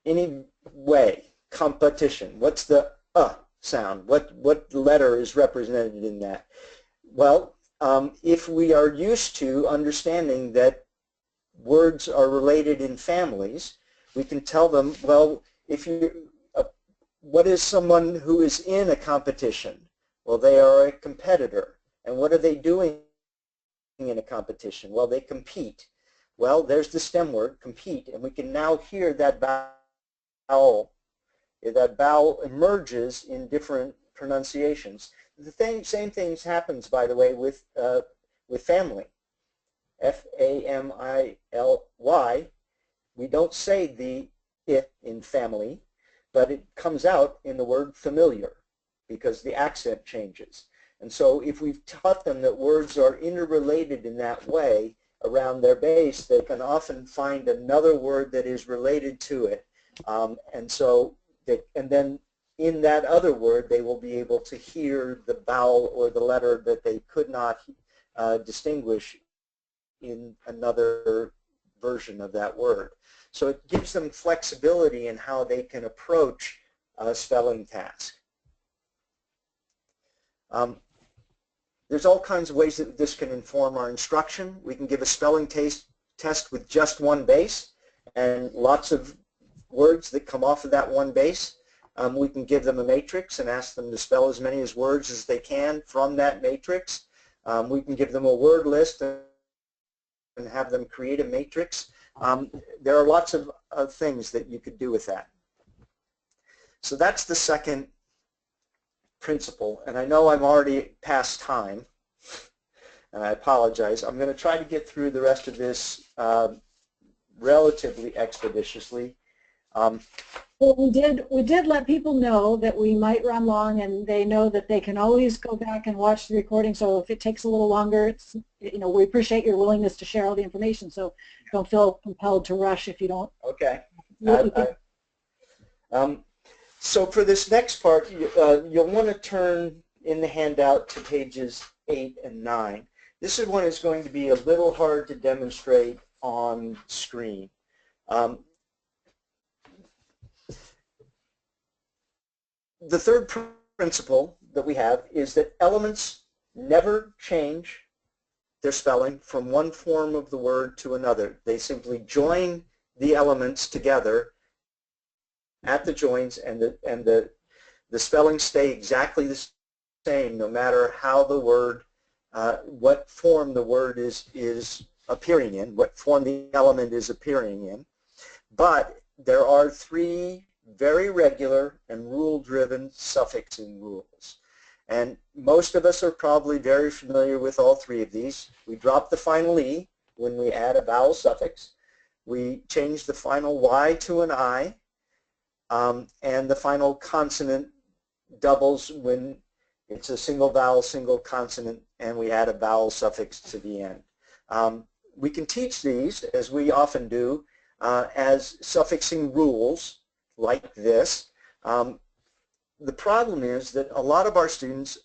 any way. Competition. What's the sound? What letter is represented in that? Well, if we are used to understanding that words are related in families, we can tell them, well, if you, what is someone who is in a competition? Well, they are a competitor. And what are they doing in a competition? Well, they compete. Well, there's the stem word, compete, and we can now hear that vowel. That vowel emerges in different pronunciations. The same things happens, by the way, with family. F-A-M-I-L-Y. We don't say the I in family, but it comes out in the word familiar because the accent changes. And so if we've taught them that words are interrelated in that way around their base, they can often find another word that is related to it. And then in that other word, they will be able to hear the vowel or the letter that they could not distinguish in another version of that word. So it gives them flexibility in how they can approach a spelling task. There's all kinds of ways that this can inform our instruction. We can give a spelling test with just one base and lots of words that come off of that one base. We can give them a matrix and ask them to spell as many words as they can from that matrix. We can give them a word list and have them create a matrix. There are lots of things that you could do with that. So that's the second principle, and I know I'm already past time, and I apologize. I'm going to try to get through the rest of this relatively expeditiously. Well, we did let people know that we might run long, and they know that they can always go back and watch the recording. So if it takes a little longer, it's, you know, we appreciate your willingness to share all the information. So don't feel compelled to rush if you don't. Okay. So for this next part, you'll want to turn in the handout to pages 8 and 9. This one is going to be a little hard to demonstrate on screen. The third principle that we have is that elements never change their spelling from one form of the word to another. They simply join the elements together at the joins, and the spellings stay exactly the same no matter how the word, what form the word is appearing in, what form the element is appearing in. But there are three very regular and rule-driven suffixing rules. And most of us are probably very familiar with all three of these. We drop the final E when we add a vowel suffix. We change the final Y to an I. And the final consonant doubles when it's a single vowel, single consonant, and we add a vowel suffix to the end. We can teach these, as we often do, as suffixing rules like this. The problem is that a lot of our students,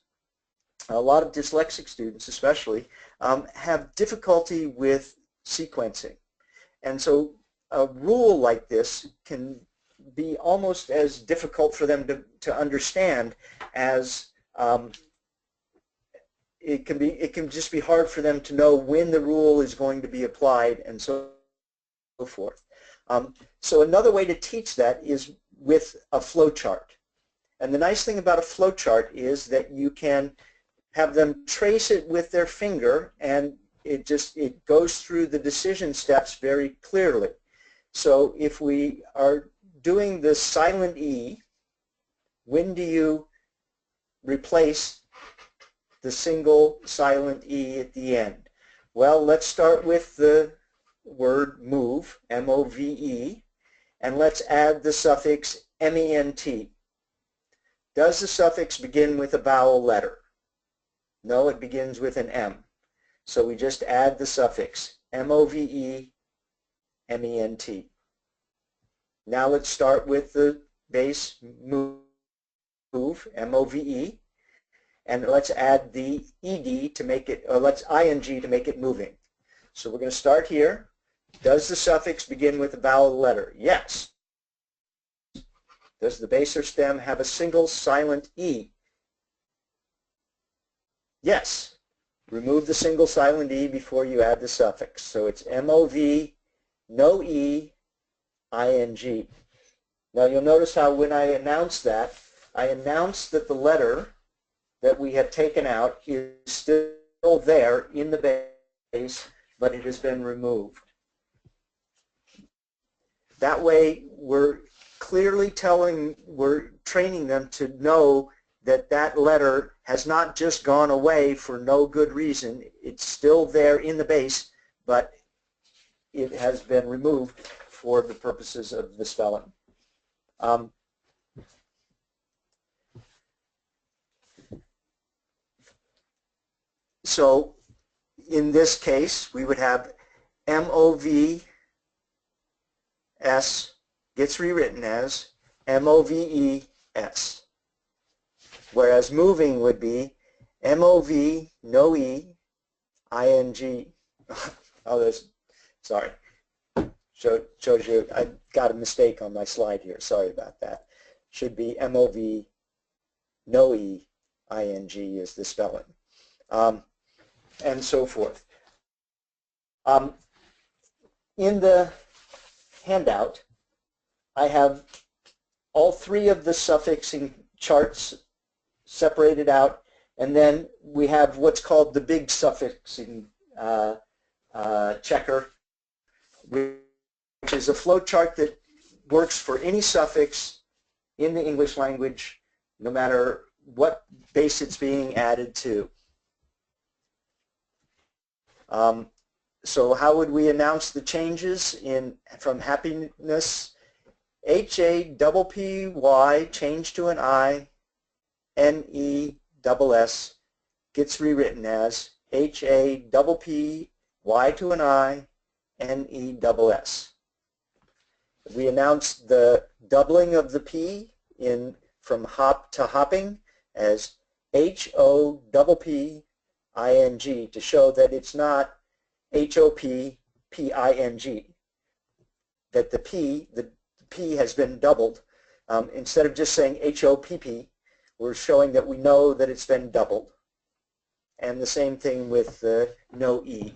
a lot of dyslexic students especially, have difficulty with sequencing. And so a rule like this can be almost as difficult for them to understand as it can just be hard for them to know when the rule is going to be applied and so forth. So another way to teach that is with a flow chart. And the nice thing about a flow chart is that you can have them trace it with their finger, and it goes through the decision steps very clearly. So if we are doing the silent E, when do you replace the single silent E at the end? Well, let's start with the word move, M-O-V-E, and let's add the suffix M-E-N-T. Does the suffix begin with a vowel letter? No, it begins with an M. So we just add the suffix M-O-V-E, M-E-N-T. Now let's start with the base move, M-O-V-E, and let's add the ED to make it, or let's ING to make it moving. So we're going to start here. Does the suffix begin with a vowel letter? Yes. Does the base or stem have a single silent E? Yes. Remove the single silent E before you add the suffix. So it's M-O-V, no E, I-N-G. Now you'll notice how when I announce that, I announce that the letter that we have taken out is still there in the base, but it has been removed. That way we're clearly we're training them to know that that letter has not just gone away for no good reason. It's still there in the base, but it has been removed for the purposes of the spelling. So in this case, we would have M-O-V-S gets rewritten as M-O-V-E-S, whereas moving would be M-O-V, no E, I-N-G. Oh, sorry. Shows you, I got a mistake on my slide here. Sorry about that. Should be M-O-V, no E, I-N-G is the spelling. And so forth. In the handout, I have all three of the suffixing charts separated out, and then we have what's called the big suffixing checker, which is a flow chart that works for any suffix in the English language, no matter what base it's being added to. So how would we announce the changes from happiness? H-A-P-P-Y, change to an I, N-E-S-S, gets rewritten as H-A-P-P-Y to an I, N-E-S-S. We announced the doubling of the P from hop to hopping as H-O-P-P-I-N-G. ing to show that it's not H-O-P-P-I-N-G, that the P has been doubled. Instead of just saying H-O-P-P, we're showing that we know that it's been doubled. And the same thing with no E.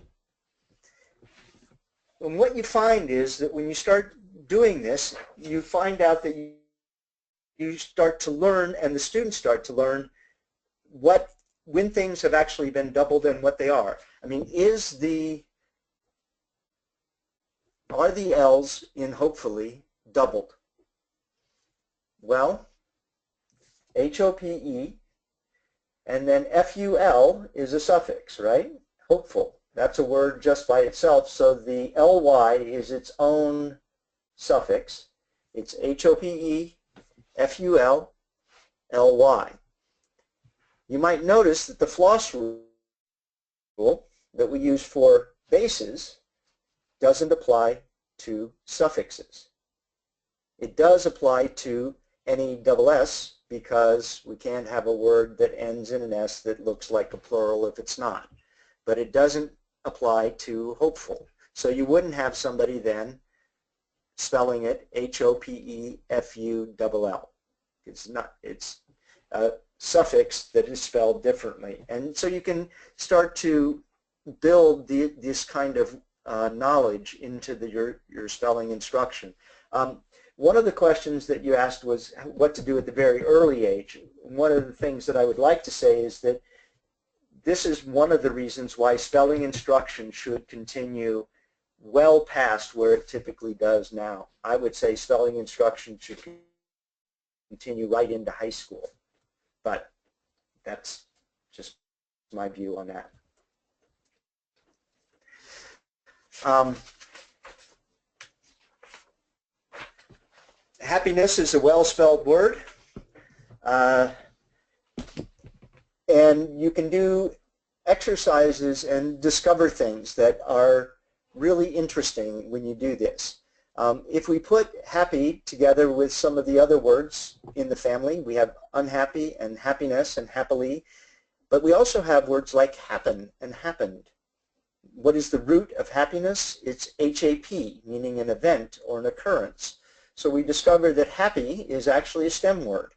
And what you find is that when you start doing this, you find out that you start to learn, and the students start to learn when things have actually been doubled and what they are. I mean, are the L's in hopefully doubled? Well, H-O-P-E, and then F-U-L is a suffix, right? Hopeful. That's a word just by itself, so the L-Y is its own suffix. It's H-O-P-E, F-U-L, L-Y. You might notice that the floss rule that we use for bases doesn't apply to suffixes. It does apply to any double S because we can't have a word that ends in an S that looks like a plural if it's not. But it doesn't apply to hopeful. So you wouldn't have somebody then spelling it H-O-P-E-F-U-L-L. It's a suffix that is spelled differently. And so you can start to build this kind of knowledge into your spelling instruction. One of the questions that you asked was what to do at the very early age. One of the things that I would like to say is that this is one of the reasons why spelling instruction should continue well past where it typically does now. I would say spelling instruction should continue right into high school, but that's just my view on that. Happiness is a well-spelled word, and you can do exercises and discover things that are really interesting when you do this. If we put happy together with some of the other words in the family, we have unhappy and happiness and happily, but we also have words like happen and happened. What is the root of happiness? It's H-A-P, meaning an event or an occurrence. So we discovered that happy is actually a STEM word.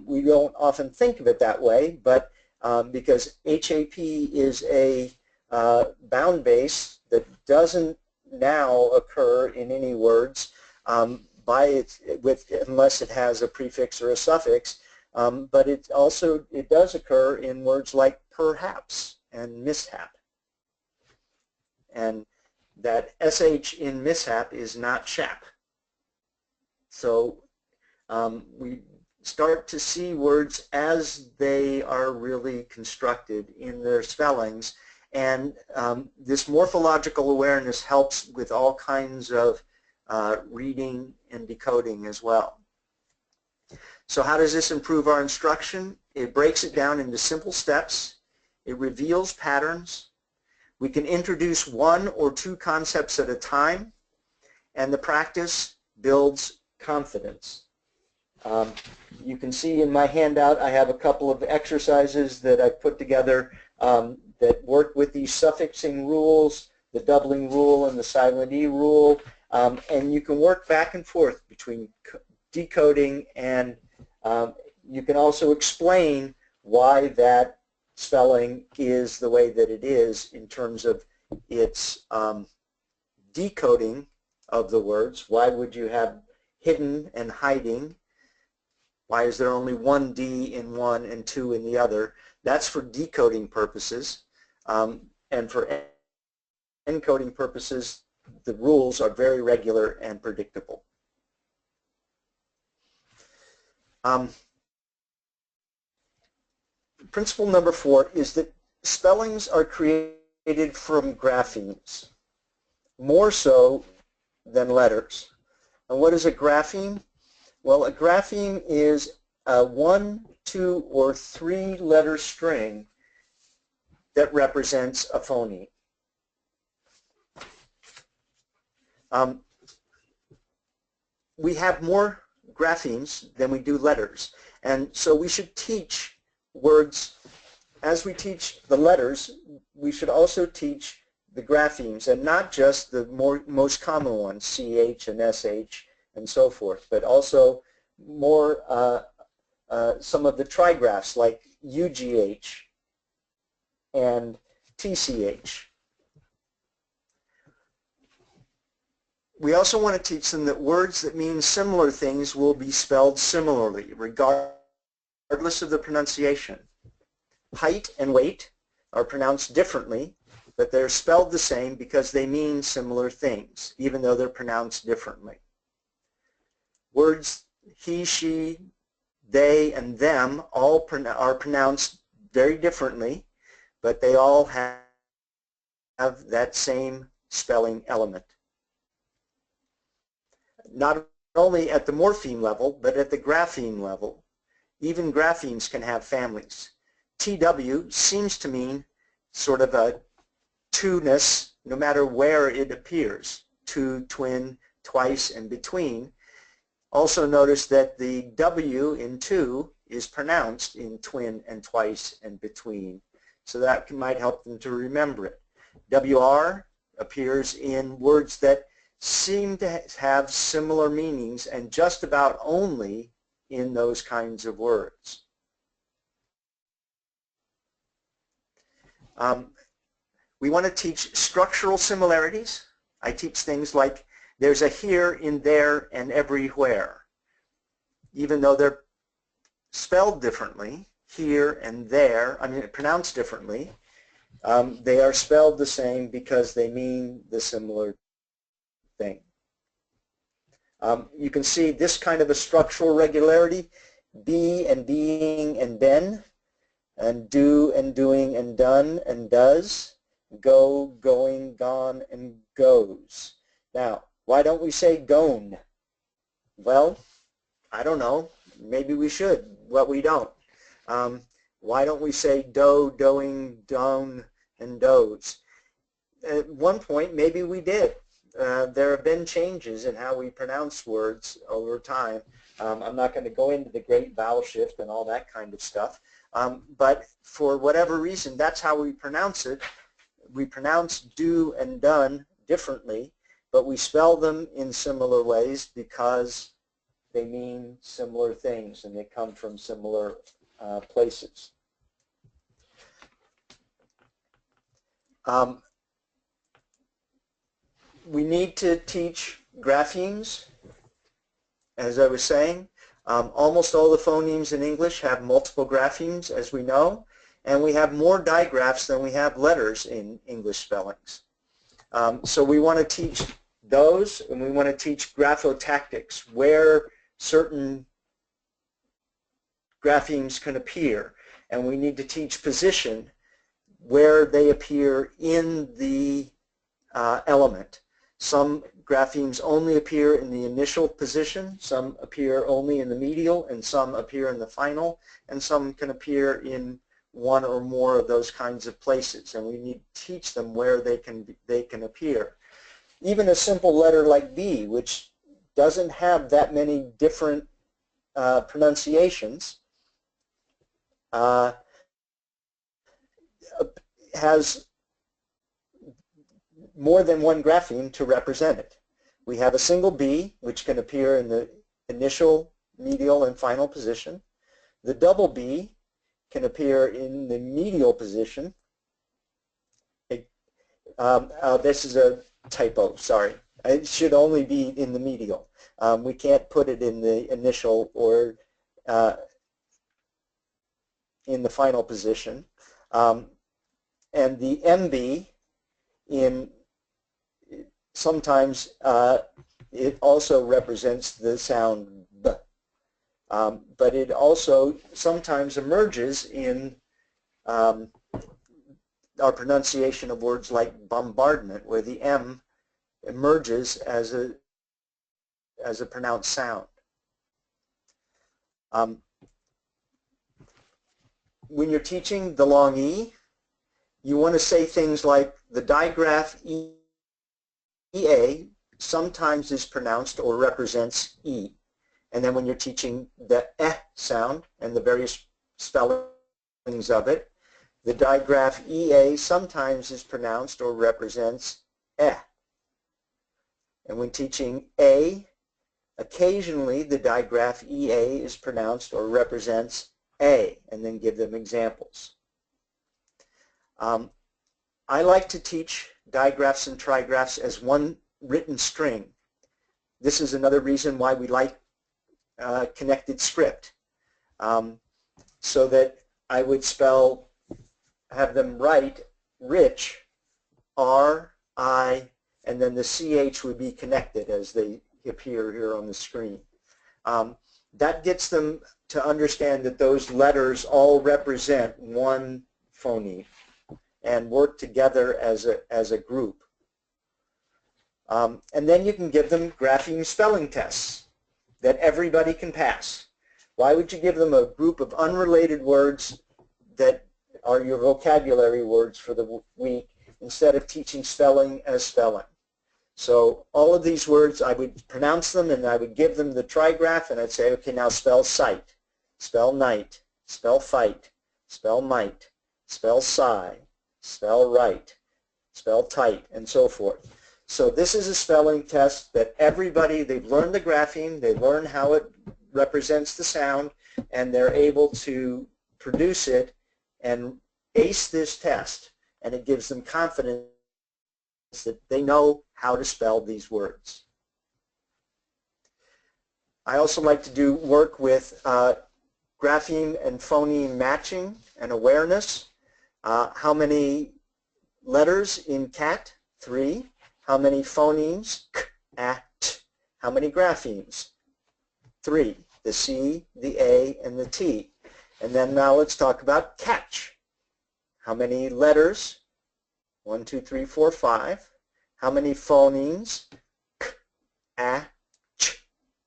We don't often think of it that way, but because HAP is a bound base that doesn't now occur in any words unless it has a prefix or a suffix, but it does occur in words like perhaps and mishap. And that SH in mishap is not chap. So we start to see words as they are really constructed in their spellings, and this morphological awareness helps with all kinds of reading and decoding as well. So how does this improve our instruction? It breaks it down into simple steps. It reveals patterns. We can introduce one or two concepts at a time, and the practice builds confidence. You can see in my handout I have a couple of exercises that I've put together that work with these suffixing rules, the doubling rule and the silent E rule, and you can work back and forth between decoding, and you can also explain why that spelling is the way that it is in terms of its decoding of the words. Why would you have hidden and hiding? Why is there only one D in one and two in the other? That's for decoding purposes. And for encoding purposes, the rules are very regular and predictable. Principle number 4 is that spellings are created from graphemes, more so than letters. And what is a grapheme? Well, a grapheme is a 1, 2, or 3 letter string that represents a phoneme. We have more graphemes than we do letters, and so we should teach words as we teach the letters, we should also teach the graphemes, and not just the most common ones, CH and SH and so forth, but also more some of the trigraphs like UGH and TCH. We also want to teach them that words that mean similar things will be spelled similarly, regardless of the pronunciation. Height and weight are pronounced differently, but they're spelled the same because they mean similar things, even though they're pronounced differently. Words he, she, they, and them all are pronounced very differently, but they all have that same spelling element. Not only at the morpheme level, but at the grapheme level. Even graphemes can have families. TW seems to mean sort of a two-ness, no matter where it appears. Two, twin, twice, and between. Also notice that the W in two is pronounced in twin and twice and between. So that might help them to remember it. WR appears in words that seem to have similar meanings and just about only in those kinds of words. We want to teach structural similarities. I teach things like there's a here in there and everywhere. Even though they're spelled differently, here and there, pronounced differently, they are spelled the same because they mean the similar thing. You can see this kind of a structural regularity, be and being and been, and do and doing and done and does, go, going, gone, and goes. Now, why don't we say gone? Well, I don't know. Maybe we should, but we don't. Why don't we say do, doing, done, and does? At one point, maybe we did. There have been changes in how we pronounce words over time. I'm not going to go into the great vowel shift and all that kind of stuff. But for whatever reason, that's how we pronounce it. We pronounce do and done differently, but we spell them in similar ways because they mean similar things and they come from similar places. We need to teach graphemes, as I was saying. Almost all the phonemes in English have multiple graphemes, as we know, and we have more digraphs than we have letters in English spellings. So we want to teach those, and we want to teach graphotactics, where certain graphemes can appear, and we need to teach position, where they appear in the element. Some graphemes only appear in the initial position, some appear only in the medial, and some appear in the final, and some can appear in one or more of those kinds of places, and we need to teach them where they can appear. Even a simple letter like B, which doesn't have that many different pronunciations, has more than one grapheme to represent it. We have a single B, which can appear in the initial, medial, and final position. The double B can appear in the medial position. This is a typo, sorry. It should only be in the medial. We can't put it in the initial or in the final position. And the MB, sometimes it also represents the sound B, but it also sometimes emerges in our pronunciation of words like bombardment, where the M emerges as a pronounced sound. When you're teaching the long E, you want to say things like the digraph EA sometimes is pronounced or represents E. And then when you're teaching the sound and the various spellings of it, The digraph EA sometimes is pronounced or represents eh. And when teaching A, occasionally the digraph EA is pronounced or represents A, and then give them examples. I like to teach digraphs and trigraphs as one written string. This is another reason why we like connected script, so that I would have them write rich, R-I, and then the CH would be connected as they appear here on the screen. That gets them to understand that those letters all represent one phoneme and work together as a group. And then you can give them grapheme spelling tests that everybody can pass. Why would you give them a group of unrelated words that are your vocabulary words for the week instead of teaching spelling as spelling? So all of these words, I would pronounce them and I would give them the trigraph and I'd say, okay, now spell sight, spell night, spell fight, spell might, spell sigh, spell right, spell tight, and so forth. So this is a spelling test that everybody, they've learned the grapheme, they learn how it represents the sound, and they're able to produce it and ace this test, and it gives them confidence that they know how to spell these words. I also like to do work with grapheme and phoneme matching and awareness. How many letters in cat? 3. How many phonemes? K, A, T. How many graphemes? 3. The C, the A, and the T. And then now let's talk about catch. How many letters? 1, 2, 3, 4, 5. How many phonemes? K, A, Ch,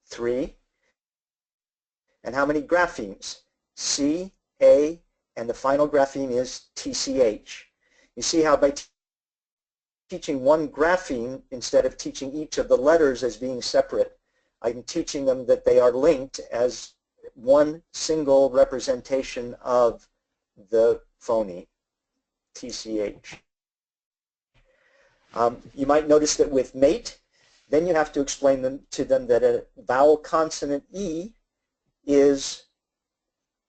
3. And how many graphemes? C, A, and the final grapheme is TCH. You see how by teaching one grapheme instead of teaching each of the letters as being separate, I'm teaching them that they are linked as one single representation of the phoneme, TCH. You might notice that with mate, then you have to explain to them that a vowel consonant E is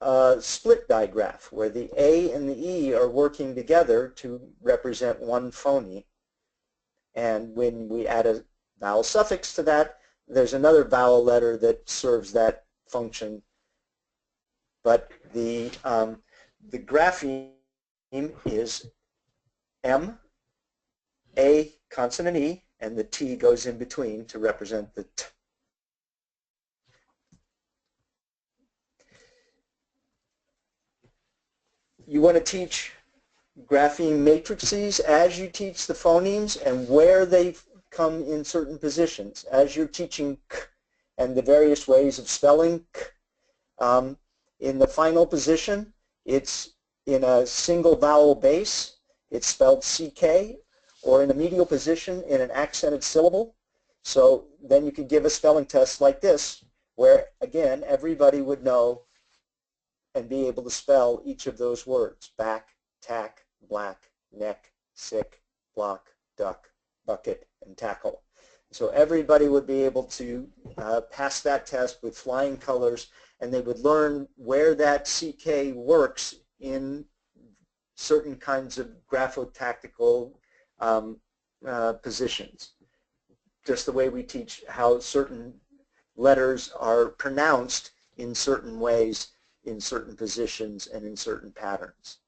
a split digraph where the A and the E are working together to represent one phoneme. And when we add a vowel suffix to that, there's another vowel letter that serves that function. But the grapheme is M, A consonant E, and the T goes in between to represent the T. You want to teach grapheme matrices as you teach the phonemes and where they come in certain positions. As you're teaching K and the various ways of spelling K, in the final position, it's in a single vowel base. It's spelled CK, or in a medial position in an accented syllable. So then you could give a spelling test like this, where, again, everybody would know and be able to spell each of those words: back, tack, black, neck, sick, block, duck, bucket, and tackle. So everybody would be able to pass that test with flying colors, and they would learn where that CK works in certain kinds of graphotactical positions. Just the way we teach how certain letters are pronounced in certain ways, in certain positions, and in certain patterns.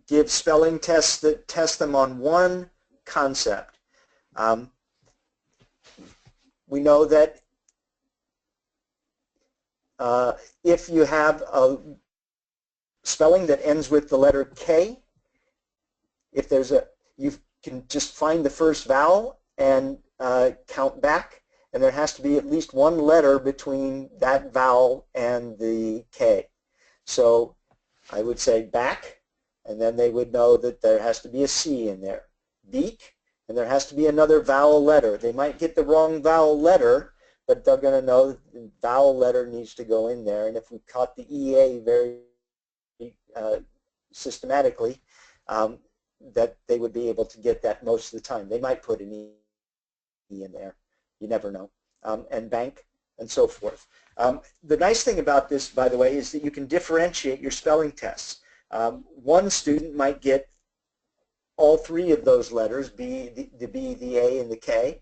Give spelling tests that test them on one concept. We know that if you have a spelling that ends with the letter K, if there's you can just find the first vowel and count back, and there has to be at least one letter between that vowel and the K. So I would say back, and then they would know that there has to be a C in there. Beak, and there has to be another vowel letter. They might get the wrong vowel letter, but they're going to know that the vowel letter needs to go in there. And if we caught the EA very systematically, that they would be able to get that most of the time. They might put an E in there. You never know. And bank and so forth. The nice thing about this, by the way, is that you can differentiate your spelling tests. One student might get all three of those letters, the B, the A, and the K.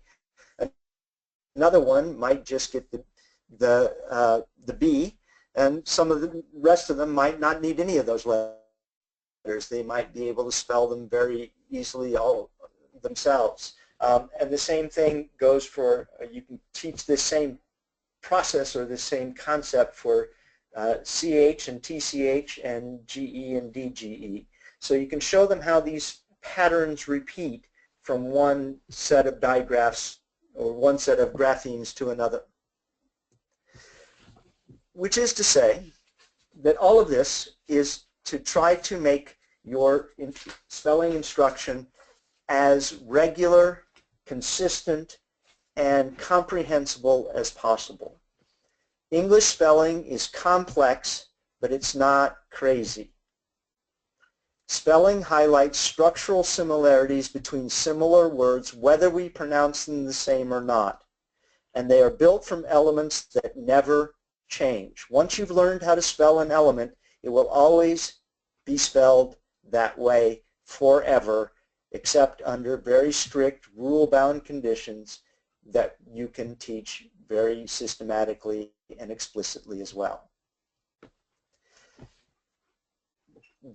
Another one might just get the B, and some of the rest of them might not need any of those letters. They might be able to spell them very easily all themselves. And the same thing goes for, you can teach this same process or the same concept for CH and TCH and GE and DGE. So you can show them how these patterns repeat from one set of digraphs or one set of graphemes to another. Which is to say that all of this is to try to make your spelling instruction as regular, consistent, and comprehensible as possible. English spelling is complex, but it's not crazy. Spelling highlights structural similarities between similar words, whether we pronounce them the same or not. And they are built from elements that never change. Once you've learned how to spell an element, it will always be spelled that way forever, except under very strict rule-bound conditions that you can teach very systematically and explicitly as well.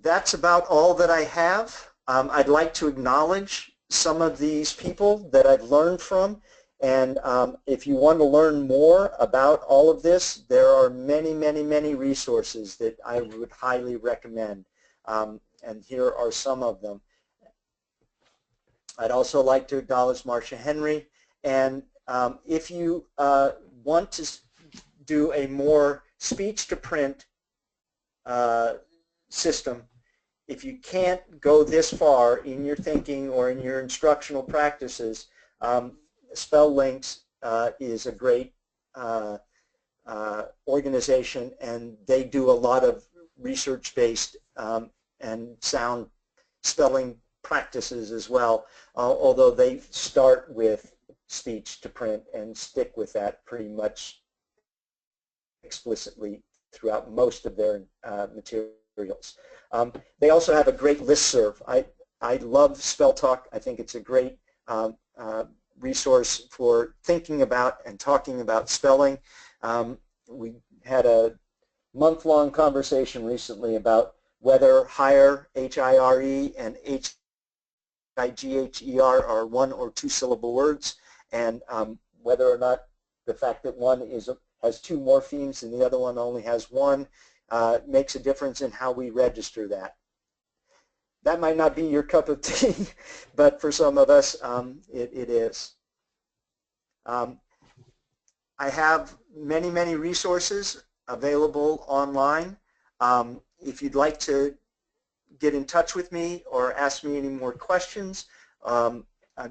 That's about all that I have. I'd like to acknowledge some of these people that I've learned from, and if you want to learn more about all of this, there are many, many, many resources that I would highly recommend, and here are some of them. I'd also like to acknowledge Marcia Henry, and if you want to do a more speech-to-print system, if you can't go this far in your thinking or in your instructional practices, SpellLinks is a great organization, and they do a lot of research-based and sound spelling practices as well, although they start with speech to print and stick with that pretty much explicitly throughout most of their materials. They also have a great listserv. I love SpellTalk. I think it's a great resource for thinking about and talking about spelling. We had a month-long conversation recently about whether hire, H-I-R-E, and H-I-G-H-E-R are one or two syllable words, and whether or not the fact that one has two morphemes and the other one only has one makes a difference in how we register that. That might not be your cup of tea, but for some of us, it is. I have many, many resources available online. If you'd like to get in touch with me or ask me any more questions,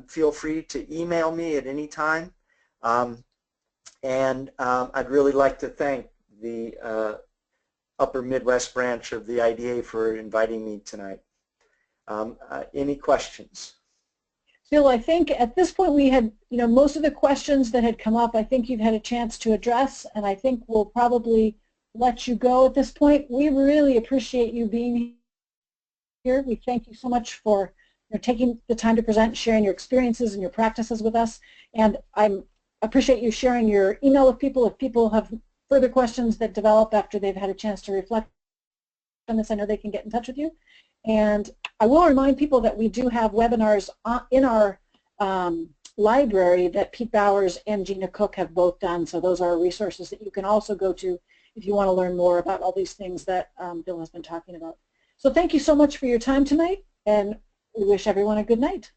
feel free to email me at any time. And I'd really like to thank the Upper Midwest branch of the IDA for inviting me tonight. Any questions? Bill, I think at this point we had, most of the questions that had come up, I think you've had a chance to address, and I think we'll probably let you go at this point. We really appreciate you being here. We thank you so much for taking the time to present, sharing your experiences and your practices with us, and I appreciate you sharing your email with people. If people have further questions that develop after they've had a chance to reflect on this, I know they can get in touch with you. And I will remind people that we do have webinars in our library that Pete Bowers and Gina Cook have both done. So those are resources that you can also go to if you want to learn more about all these things that Bill has been talking about. So thank you so much for your time tonight, and we wish everyone a good night.